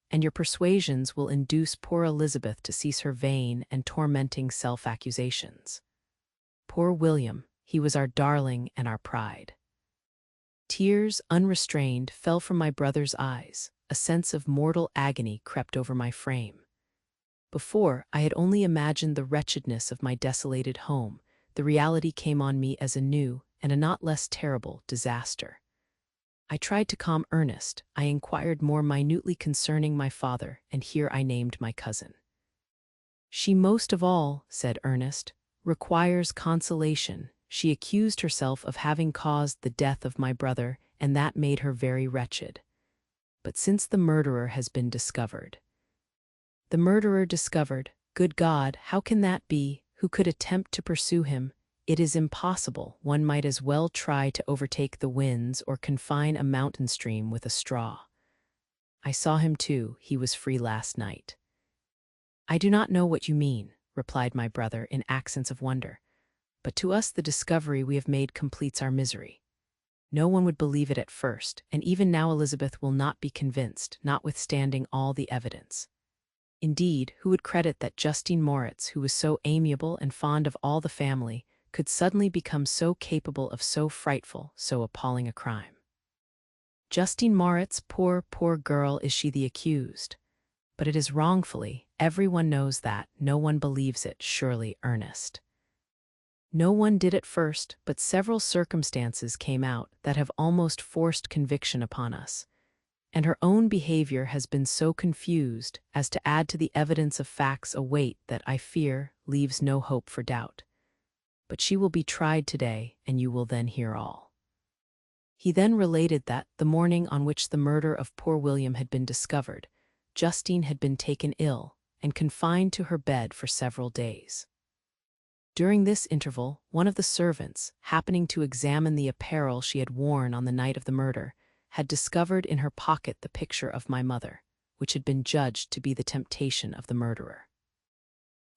and your persuasions will induce poor Elizabeth to cease her vain and tormenting self-accusations. Poor William, he was our darling and our pride. Tears, unrestrained, fell from my brother's eyes. A sense of mortal agony crept over my frame. Before, I had only imagined the wretchedness of my desolated home. The reality came on me as a new, and a not less terrible, disaster. I tried to calm Ernest. I inquired more minutely concerning my father, and here I named my cousin. She most of all, said Ernest, requires consolation. She accused herself of having caused the death of my brother, and that made her very wretched. But since the murderer has been discovered— The murderer discovered? Good God, how can that be? Who could attempt to pursue him? It is impossible. One might as well try to overtake the winds or confine a mountain stream with a straw. I saw him too. He was free last night. I do not know what you mean, replied my brother in accents of wonder, but to us the discovery we have made completes our misery. No one would believe it at first, and even now Elizabeth will not be convinced, notwithstanding all the evidence. Indeed, who would credit that Justine Moritz, who was so amiable and fond of all the family, could suddenly become so capable of so frightful, so appalling a crime? Justine Moritz, poor girl, is she the accused? But it is wrongfully. Everyone knows that. No one believes it, surely, Ernest. No one did at first, but several circumstances came out that have almost forced conviction upon us, and her own behavior has been so confused as to add to the evidence of facts a weight that, I fear, leaves no hope for doubt. But she will be tried today, and you will then hear all. He then related that, the morning on which the murder of poor William had been discovered, Justine had been taken ill and confined to her bed for several days. During this interval, one of the servants, happening to examine the apparel she had worn on the night of the murder, had discovered in her pocket the picture of my mother, which had been judged to be the temptation of the murderer.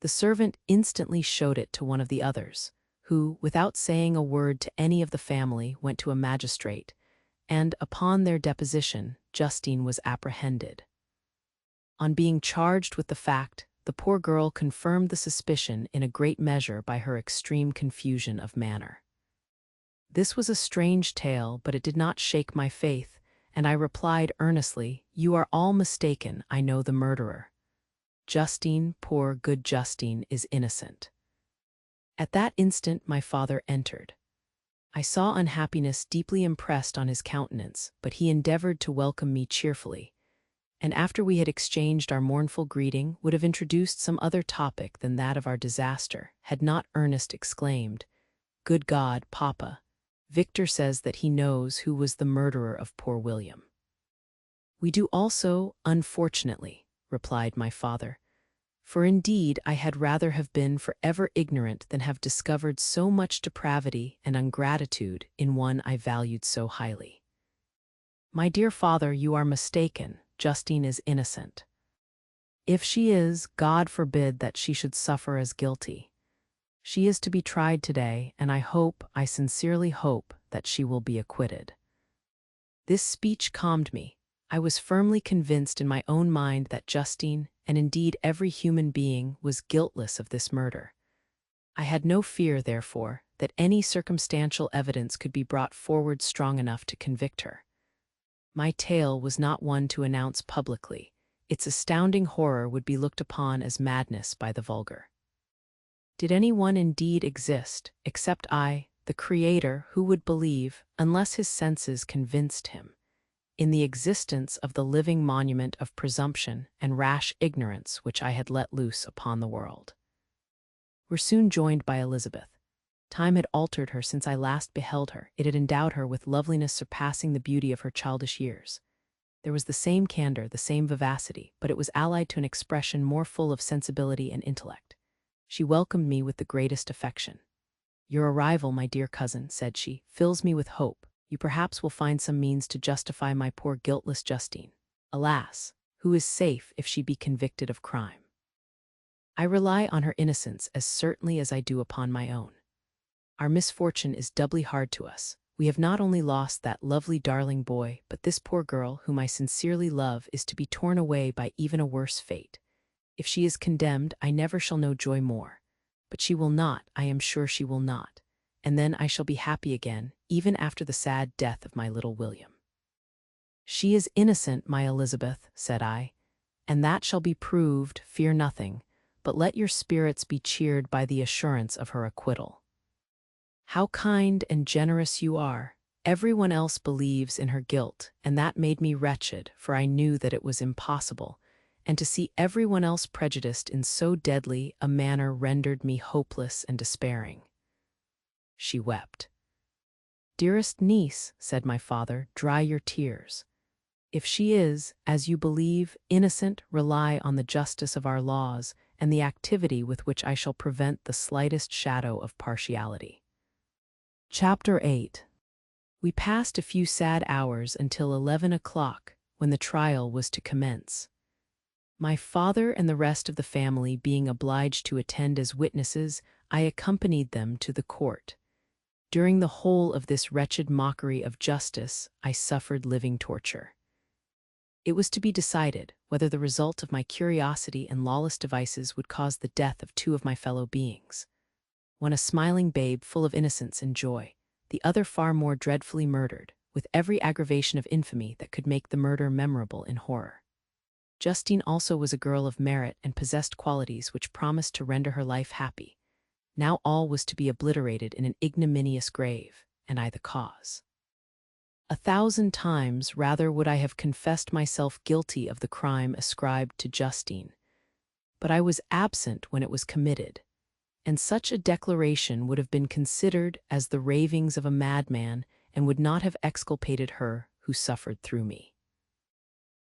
The servant instantly showed it to one of the others, who, without saying a word to any of the family, went to a magistrate, and, upon their deposition, Justine was apprehended. On being charged with the fact, the poor girl confirmed the suspicion in a great measure by her extreme confusion of manner. This was a strange tale, but it did not shake my faith, and I replied earnestly, "You are all mistaken. I know the murderer. Justine, poor good Justine, is innocent." At that instant my father entered. I saw unhappiness deeply impressed on his countenance, but he endeavored to welcome me cheerfully, and after we had exchanged our mournful greeting, would have introduced some other topic than that of our disaster, had not Ernest exclaimed, "Good God, Papa, Victor says that he knows who was the murderer of poor William." "We do also, unfortunately," replied my father, "for indeed I had rather have been forever ignorant than have discovered so much depravity and ingratitude in one I valued so highly." "My dear father, you are mistaken. Justine is innocent. If she is, God forbid that she should suffer as guilty. She is to be tried today, and I sincerely hope, that she will be acquitted." This speech calmed me. I was firmly convinced in my own mind that Justine, and indeed every human being, was guiltless of this murder. I had no fear, therefore, that any circumstantial evidence could be brought forward strong enough to convict her. My tale was not one to announce publicly. Its astounding horror would be looked upon as madness by the vulgar. Did any one indeed exist, except I, the Creator, who would believe, unless his senses convinced him, in the existence of the living monument of presumption and rash ignorance which I had let loose upon the world? We're soon joined by Elizabeth. Time had altered her since I last beheld her. It had endowed her with loveliness surpassing the beauty of her childish years. There was the same candor, the same vivacity, but it was allied to an expression more full of sensibility and intellect. She welcomed me with the greatest affection. "Your arrival, my dear cousin," said she, "fills me with hope. You perhaps will find some means to justify my poor guiltless Justine. Alas, who is safe if she be convicted of crime? I rely on her innocence as certainly as I do upon my own. Our misfortune is doubly hard to us. We have not only lost that lovely darling boy, but this poor girl, whom I sincerely love, is to be torn away by even a worse fate. If she is condemned, I never shall know joy more. But she will not, I am sure she will not. And then I shall be happy again, even after the sad death of my little William." "She is innocent, my Elizabeth," said I, "and that shall be proved, fear nothing, but let your spirits be cheered by the assurance of her acquittal." "How kind and generous you are! Everyone else believes in her guilt, and that made me wretched, for I knew that it was impossible, and to see everyone else prejudiced in so deadly a manner rendered me hopeless and despairing." She wept. "Dearest niece," said my father, "dry your tears. If she is, as you believe, innocent, rely on the justice of our laws and the activity with which I shall prevent the slightest shadow of partiality." Chapter 8. We passed a few sad hours until 11 o'clock, when the trial was to commence. My father and the rest of the family being obliged to attend as witnesses, I accompanied them to the court. During the whole of this wretched mockery of justice, I suffered living torture. It was to be decided whether the result of my curiosity and lawless devices would cause the death of two of my fellow beings. One a smiling babe full of innocence and joy, the other far more dreadfully murdered, with every aggravation of infamy that could make the murder memorable in horror. Justine also was a girl of merit and possessed qualities which promised to render her life happy. Now all was to be obliterated in an ignominious grave, and I the cause. 1,000 times rather would I have confessed myself guilty of the crime ascribed to Justine. But I was absent when it was committed, and such a declaration would have been considered as the ravings of a madman and would not have exculpated her who suffered through me.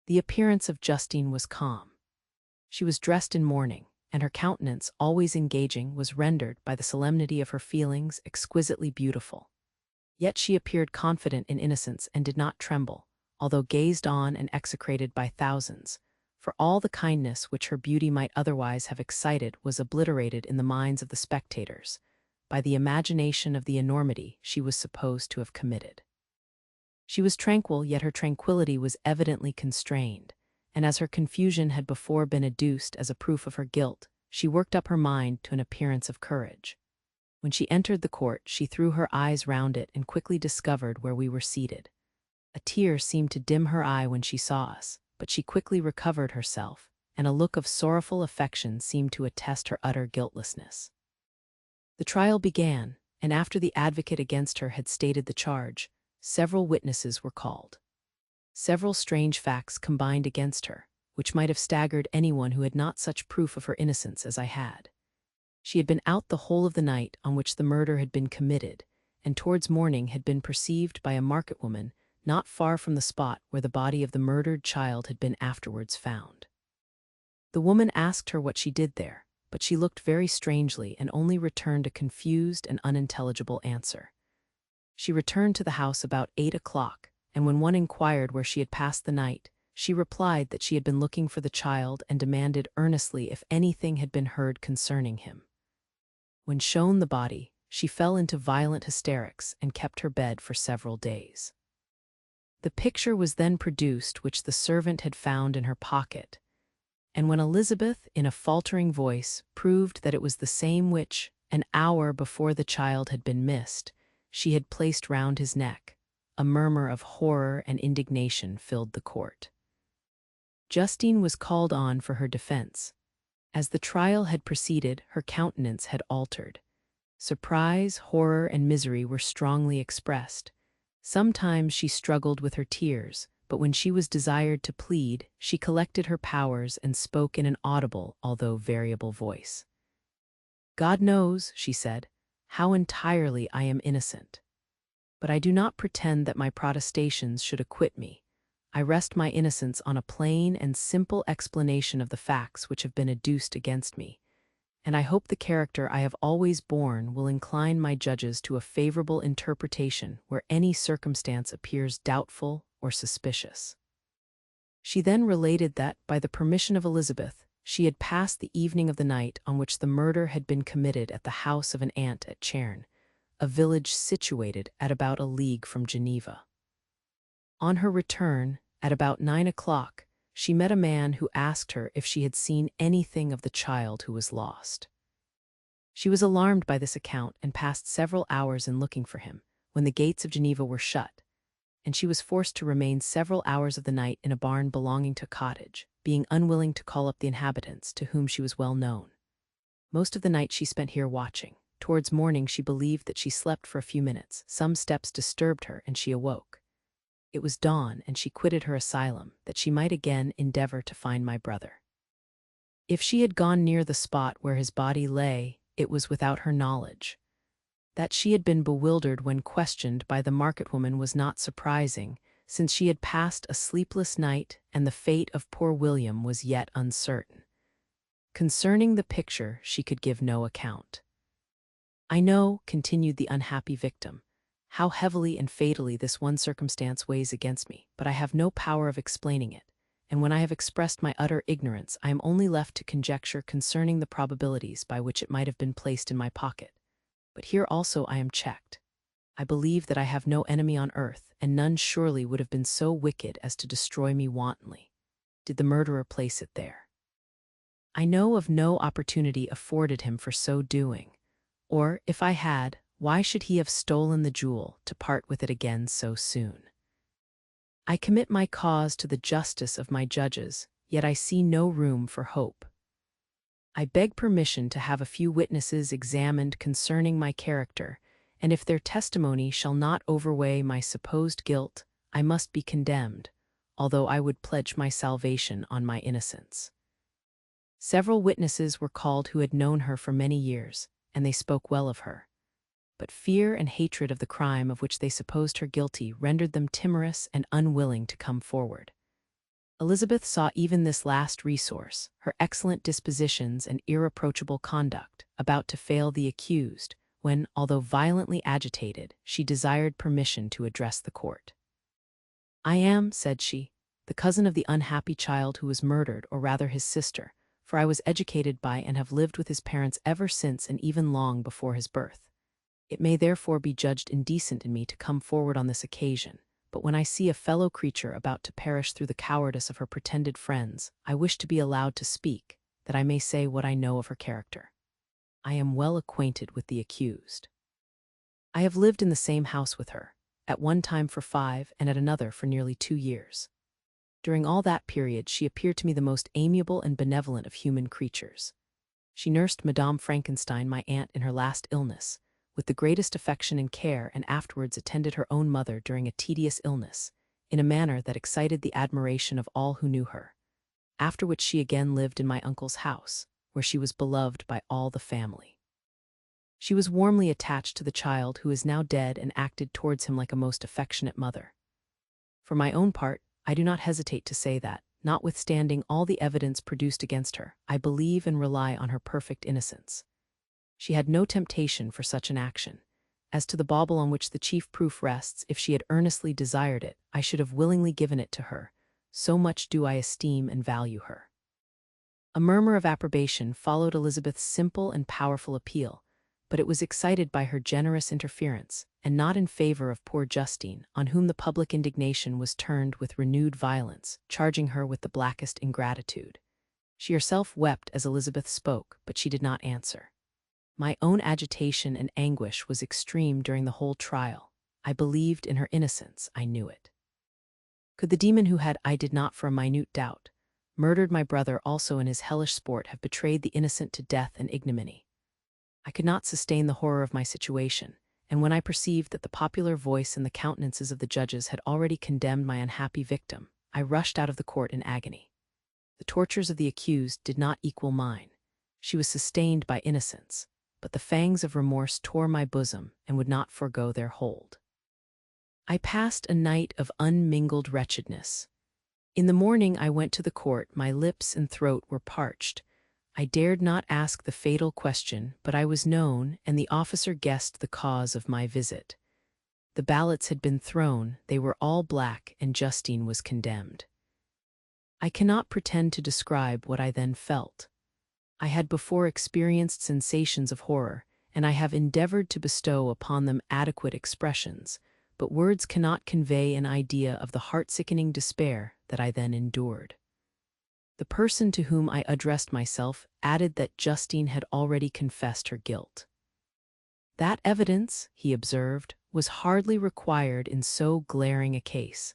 The appearance of Justine was calm. She was dressed in mourning, and her countenance, always engaging, was rendered by the solemnity of her feelings exquisitely beautiful. Yet she appeared confident in innocence and did not tremble, although gazed on and execrated by thousands, for all the kindness which her beauty might otherwise have excited was obliterated in the minds of the spectators by the imagination of the enormity she was supposed to have committed. She was tranquil, yet her tranquillity was evidently constrained, and as her confusion had before been adduced as a proof of her guilt, she worked up her mind to an appearance of courage. When she entered the court, she threw her eyes round it and quickly discovered where we were seated. A tear seemed to dim her eye when she saw us, but she quickly recovered herself, and a look of sorrowful affection seemed to attest her utter guiltlessness. The trial began, and after the advocate against her had stated the charge, several witnesses were called. Several strange facts combined against her, which might have staggered anyone who had not such proof of her innocence as I had. She had been out the whole of the night on which the murder had been committed, and towards morning had been perceived by a market woman not far from the spot where the body of the murdered child had been afterwards found. The woman asked her what she did there, but she looked very strangely and only returned a confused and unintelligible answer. She returned to the house about 8 o'clock, and when one inquired where she had passed the night, she replied that she had been looking for the child and demanded earnestly if anything had been heard concerning him. When shown the body, she fell into violent hysterics and kept her bed for several days. The picture was then produced which the servant had found in her pocket, and when Elizabeth, in a faltering voice, proved that it was the same which, an hour before the child had been missed, she had placed round his neck, a murmur of horror and indignation filled the court. Justine was called on for her defense. As the trial had proceeded, her countenance had altered. Surprise, horror, and misery were strongly expressed. Sometimes she struggled with her tears, but when she was desired to plead, she collected her powers and spoke in an audible, although variable voice. "God knows," she said, "how entirely I am innocent. But I do not pretend that my protestations should acquit me. I rest my innocence on a plain and simple explanation of the facts which have been adduced against me, and I hope the character I have always borne will incline my judges to a favorable interpretation where any circumstance appears doubtful or suspicious." She then related that, by the permission of Elizabeth, she had passed the evening of the night on which the murder had been committed at the house of an aunt at Chairn, a village situated at about a league from Geneva. On her return, at about 9 o'clock, she met a man who asked her if she had seen anything of the child who was lost. She was alarmed by this account and passed several hours in looking for him, when the gates of Geneva were shut, and she was forced to remain several hours of the night in a barn belonging to a cottage, being unwilling to call up the inhabitants, to whom she was well known. Most of the night she spent here watching. Towards morning she believed that she slept for a few minutes. Some steps disturbed her, and she awoke. It was dawn, and she quitted her asylum, that she might again endeavor to find my brother. If she had gone near the spot where his body lay, it was without her knowledge. That she had been bewildered when questioned by the market-woman was not surprising, since she had passed a sleepless night and the fate of poor William was yet uncertain. Concerning the picture she could give no account. "I know," continued the unhappy victim, "how heavily and fatally this one circumstance weighs against me, but I have no power of explaining it, and when I have expressed my utter ignorance, I am only left to conjecture concerning the probabilities by which it might have been placed in my pocket. But here also I am checked. I believe that I have no enemy on earth, and none surely would have been so wicked as to destroy me wantonly, did the murderer place it there. I know of no opportunity afforded him for so doing, or, if I had, why should he have stolen the jewel to part with it again so soon? I commit my cause to the justice of my judges, yet I see no room for hope. I beg permission to have a few witnesses examined concerning my character, and if their testimony shall not overweigh my supposed guilt, I must be condemned, although I would pledge my salvation on my innocence." Several witnesses were called who had known her for many years, and they spoke well of her. But fear and hatred of the crime of which they supposed her guilty rendered them timorous and unwilling to come forward. Elizabeth saw even this last resource, her excellent dispositions and irreproachable conduct, about to fail the accused, when, although violently agitated, she desired permission to address the court. "I am," said she, "the cousin of the unhappy child who was murdered, or rather his sister, for I was educated by and have lived with his parents ever since and even long before his birth. It may therefore be judged indecent in me to come forward on this occasion, but when I see a fellow creature about to perish through the cowardice of her pretended friends, I wish to be allowed to speak, that I may say what I know of her character. I am well acquainted with the accused. I have lived in the same house with her, at one time for 5 and at another for nearly 2 years. During all that period she appeared to me the most amiable and benevolent of human creatures. She nursed Madame Frankenstein, my aunt, in her last illness, with the greatest affection and care, and afterwards attended her own mother during a tedious illness, in a manner that excited the admiration of all who knew her, after which she again lived in my uncle's house, where she was beloved by all the family. She was warmly attached to the child who is now dead and acted towards him like a most affectionate mother. For my own part, I do not hesitate to say that, notwithstanding all the evidence produced against her, I believe and rely on her perfect innocence. She had no temptation for such an action. As to the bauble on which the chief proof rests, if she had earnestly desired it, I should have willingly given it to her. So much do I esteem and value her." A murmur of approbation followed Elizabeth's simple and powerful appeal, but it was excited by her generous interference, and not in favor of poor Justine, on whom the public indignation was turned with renewed violence, charging her with the blackest ingratitude. She herself wept as Elizabeth spoke, but she did not answer. My own agitation and anguish was extreme during the whole trial. I believed in her innocence, I knew it. Could the demon who had, I did not for a minute doubt, murdered my brother also in his hellish sport have betrayed the innocent to death and ignominy? I could not sustain the horror of my situation, and when I perceived that the popular voice and the countenances of the judges had already condemned my unhappy victim, I rushed out of the court in agony. The tortures of the accused did not equal mine. She was sustained by innocence, but the fangs of remorse tore my bosom and would not forego their hold. I passed a night of unmingled wretchedness. In the morning I went to the court, my lips and throat were parched. I dared not ask the fatal question, but I was known, and the officer guessed the cause of my visit. The ballots had been thrown, they were all black, and Justine was condemned. I cannot pretend to describe what I then felt. I had before experienced sensations of horror, and I have endeavored to bestow upon them adequate expressions, but words cannot convey an idea of the heart-sickening despair that I then endured. The person to whom I addressed myself added that Justine had already confessed her guilt. That evidence, he observed, was hardly required in so glaring a case,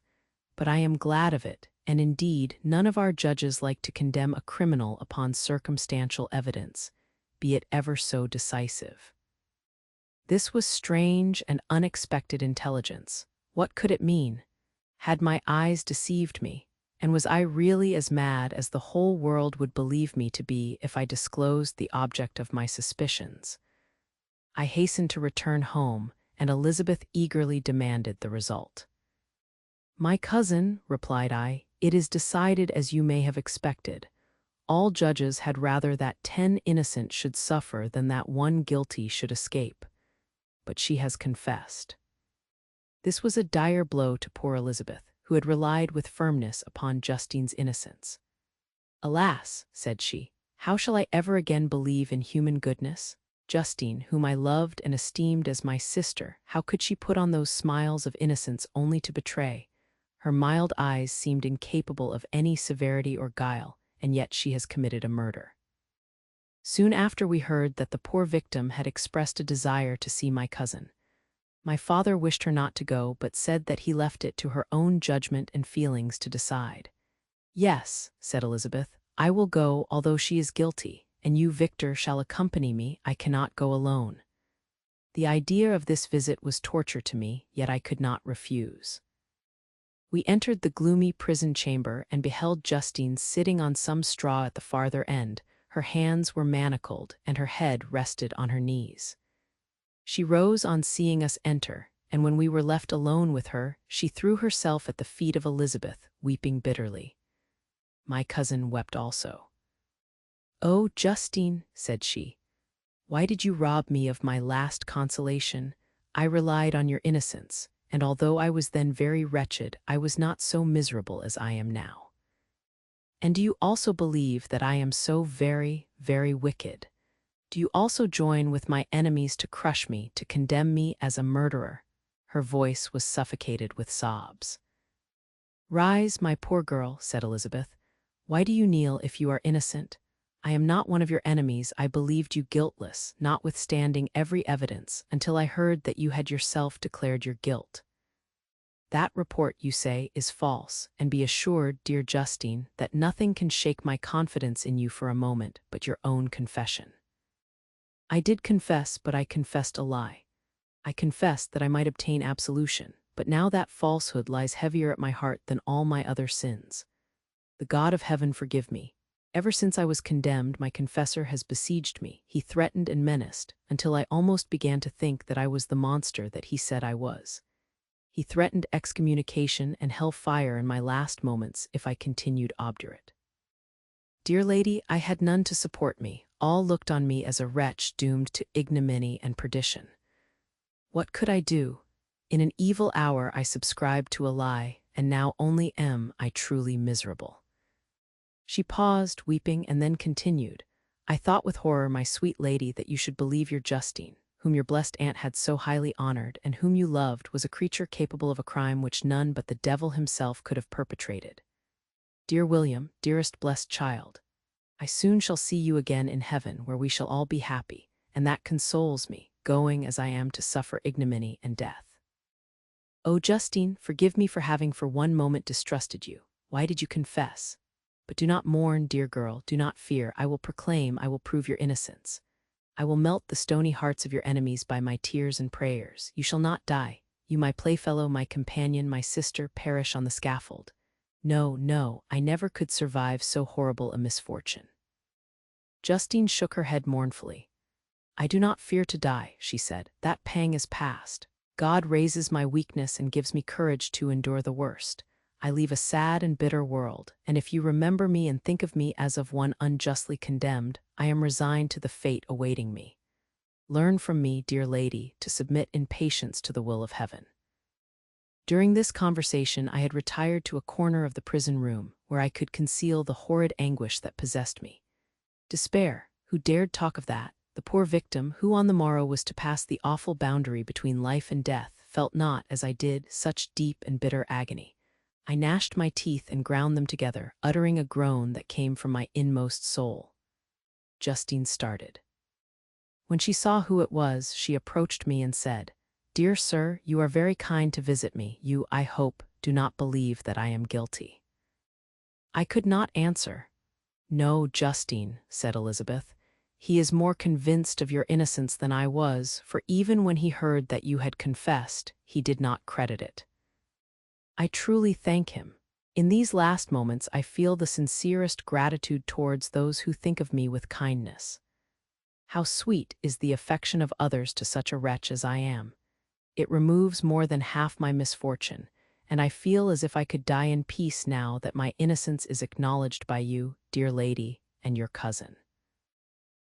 but I am glad of it, and indeed none of our judges like to condemn a criminal upon circumstantial evidence, be it ever so decisive. This was strange and unexpected intelligence. What could it mean? Had my eyes deceived me, and was I really as mad as the whole world would believe me to be if I disclosed the object of my suspicions? I hastened to return home, and Elizabeth eagerly demanded the result. "My cousin," replied I, "it is decided as you may have expected. All judges had rather that 10 innocent should suffer than that 1 guilty should escape. But she has confessed." This was a dire blow to poor Elizabeth, who had relied with firmness upon Justine's innocence. "Alas," said she, "how shall I ever again believe in human goodness? Justine, whom I loved and esteemed as my sister, how could she put on those smiles of innocence only to betray? Her mild eyes seemed incapable of any severity or guile, and yet she has committed a murder." Soon after we heard that the poor victim had expressed a desire to see my cousin. My father wished her not to go, but said that he left it to her own judgment and feelings to decide. "Yes," said Elizabeth, "I will go, although she is guilty, and you, Victor, shall accompany me. I cannot go alone." The idea of this visit was torture to me, yet I could not refuse. We entered the gloomy prison chamber and beheld Justine sitting on some straw at the farther end. Her hands were manacled, and her head rested on her knees. She rose on seeing us enter, and when we were left alone with her, she threw herself at the feet of Elizabeth, weeping bitterly. My cousin wept also. "Oh, Justine," said she, "why did you rob me of my last consolation? I relied on your innocence, and although I was then very wretched, I was not so miserable as I am now. And do you also believe that I am so very, very wicked? Do you also join with my enemies to crush me, to condemn me as a murderer?" Her voice was suffocated with sobs. "Rise, my poor girl," said Elizabeth. "Why do you kneel if you are innocent? I am not one of your enemies. I believed you guiltless, notwithstanding every evidence, until I heard that you had yourself declared your guilt. That report, you say, is false, and be assured, dear Justine, that nothing can shake my confidence in you for a moment but your own confession. I did confess, but I confessed a lie. I confessed that I might obtain absolution, but now that falsehood lies heavier at my heart than all my other sins. The God of heaven forgive me. Ever since I was condemned, my confessor has besieged me. He threatened and menaced, until I almost began to think that I was the monster that he said I was. He threatened excommunication and hell fire in my last moments if I continued obdurate. Dear lady, I had none to support me. All looked on me as a wretch doomed to ignominy and perdition. What could I do? In an evil hour I subscribed to a lie, and now only am I truly miserable." She paused, weeping, and then continued, "I thought with horror, my sweet lady, that you should believe your Justine, whom your blessed aunt had so highly honored, and whom you loved, was a creature capable of a crime which none but the devil himself could have perpetrated. Dear William, dearest blessed child, I soon shall see you again in heaven, where we shall all be happy, and that consoles me, going as I am to suffer ignominy and death. Oh, Justine, forgive me for having for one moment distrusted you. Why did you confess? But do not mourn, dear girl, do not fear. I will proclaim, I will prove your innocence. I will melt the stony hearts of your enemies by my tears and prayers. You shall not die. You, my playfellow, my companion, my sister, perish on the scaffold. No, no, I never could survive so horrible a misfortune." Justine shook her head mournfully. "I do not fear to die," she said. "That pang is past. God raises my weakness and gives me courage to endure the worst. I leave a sad and bitter world, and if you remember me and think of me as of one unjustly condemned, I am resigned to the fate awaiting me. Learn from me, dear lady, to submit in patience to the will of heaven." During this conversation I had retired to a corner of the prison room, where I could conceal the horrid anguish that possessed me. Despair, who dared talk of that, The poor victim, who on the morrow was to pass the awful boundary between life and death, felt not, as I did, such deep and bitter agony. I gnashed my teeth and ground them together, uttering a groan that came from my inmost soul. Justine started. When she saw who it was, she approached me and said, "Dear sir, you are very kind to visit me. You, I hope, do not believe that I am guilty." I could not answer. "No, Justine," said Elizabeth. "He is more convinced of your innocence than I was, for even when he heard that you had confessed, he did not credit it. I truly thank him. In these last moments I feel the sincerest gratitude towards those who think of me with kindness. How sweet is the affection of others to such a wretch as I am. It removes more than half my misfortune, and I feel as if I could die in peace now that my innocence is acknowledged by you, dear lady, and your cousin."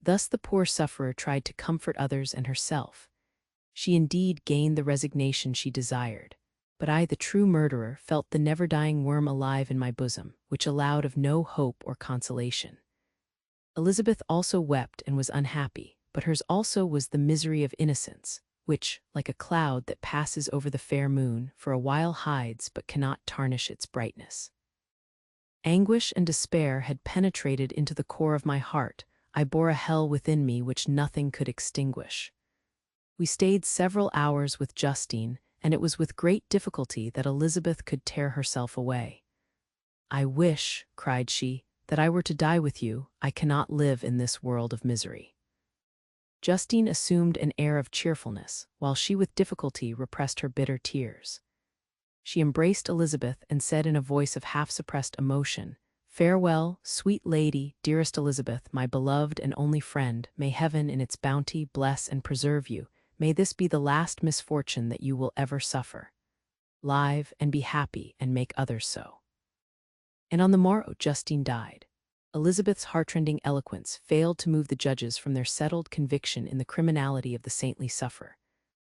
Thus the poor sufferer tried to comfort others and herself. She indeed gained the resignation she desired, but I, the true murderer, felt the never-dying worm alive in my bosom, which allowed of no hope or consolation. Elizabeth also wept and was unhappy, but hers also was the misery of innocence, which, like a cloud that passes over the fair moon, for a while hides but cannot tarnish its brightness. Anguish and despair had penetrated into the core of my heart. I bore a hell within me which nothing could extinguish. We stayed several hours with Justine, and it was with great difficulty that Elizabeth could tear herself away. "I wish," cried she, "that I were to die with you. I cannot live in this world of misery." Justine assumed an air of cheerfulness, while she with difficulty repressed her bitter tears. She embraced Elizabeth and said in a voice of half-suppressed emotion, "Farewell, sweet lady, dearest Elizabeth, my beloved and only friend. May heaven in its bounty bless and preserve you. May this be the last misfortune that you will ever suffer. Live and be happy and make others so." And on the morrow Justine died. Elizabeth's heartrending eloquence failed to move the judges from their settled conviction in the criminality of the saintly sufferer.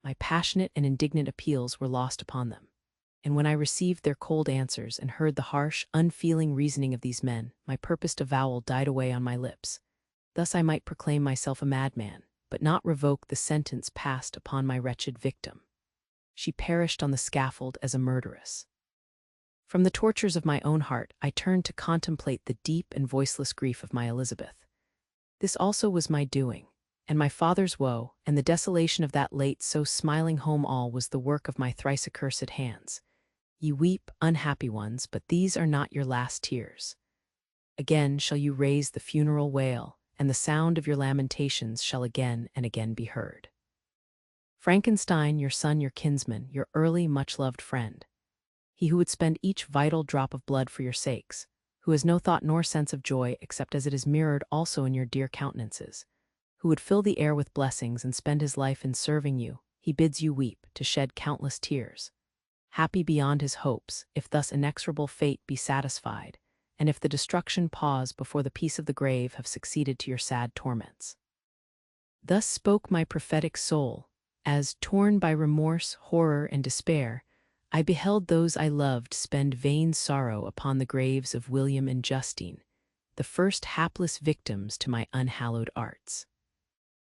My passionate and indignant appeals were lost upon them. And when I received their cold answers and heard the harsh, unfeeling reasoning of these men, my purposed avowal died away on my lips. Thus I might proclaim myself a madman, but not revoke the sentence passed upon my wretched victim. She perished on the scaffold as a murderess. From the tortures of my own heart, I turned to contemplate the deep and voiceless grief of my Elizabeth. This also was my doing, and my father's woe, and the desolation of that late so smiling home all was the work of my thrice accursed hands. Ye weep, unhappy ones, but these are not your last tears. Again shall you raise the funeral wail, and the sound of your lamentations shall again and again be heard. Frankenstein, your son, your kinsman, your early, much-loved friend, he who would spend each vital drop of blood for your sakes, who has no thought nor sense of joy except as it is mirrored also in your dear countenances, who would fill the air with blessings and spend his life in serving you, he bids you weep, to shed countless tears. Happy beyond his hopes, if thus inexorable fate be satisfied, and if the destruction pause before the peace of the grave have succeeded to your sad torments. Thus spoke my prophetic soul, as, torn by remorse, horror, and despair, I beheld those I loved spend vain sorrow upon the graves of William and Justine, the first hapless victims to my unhallowed arts.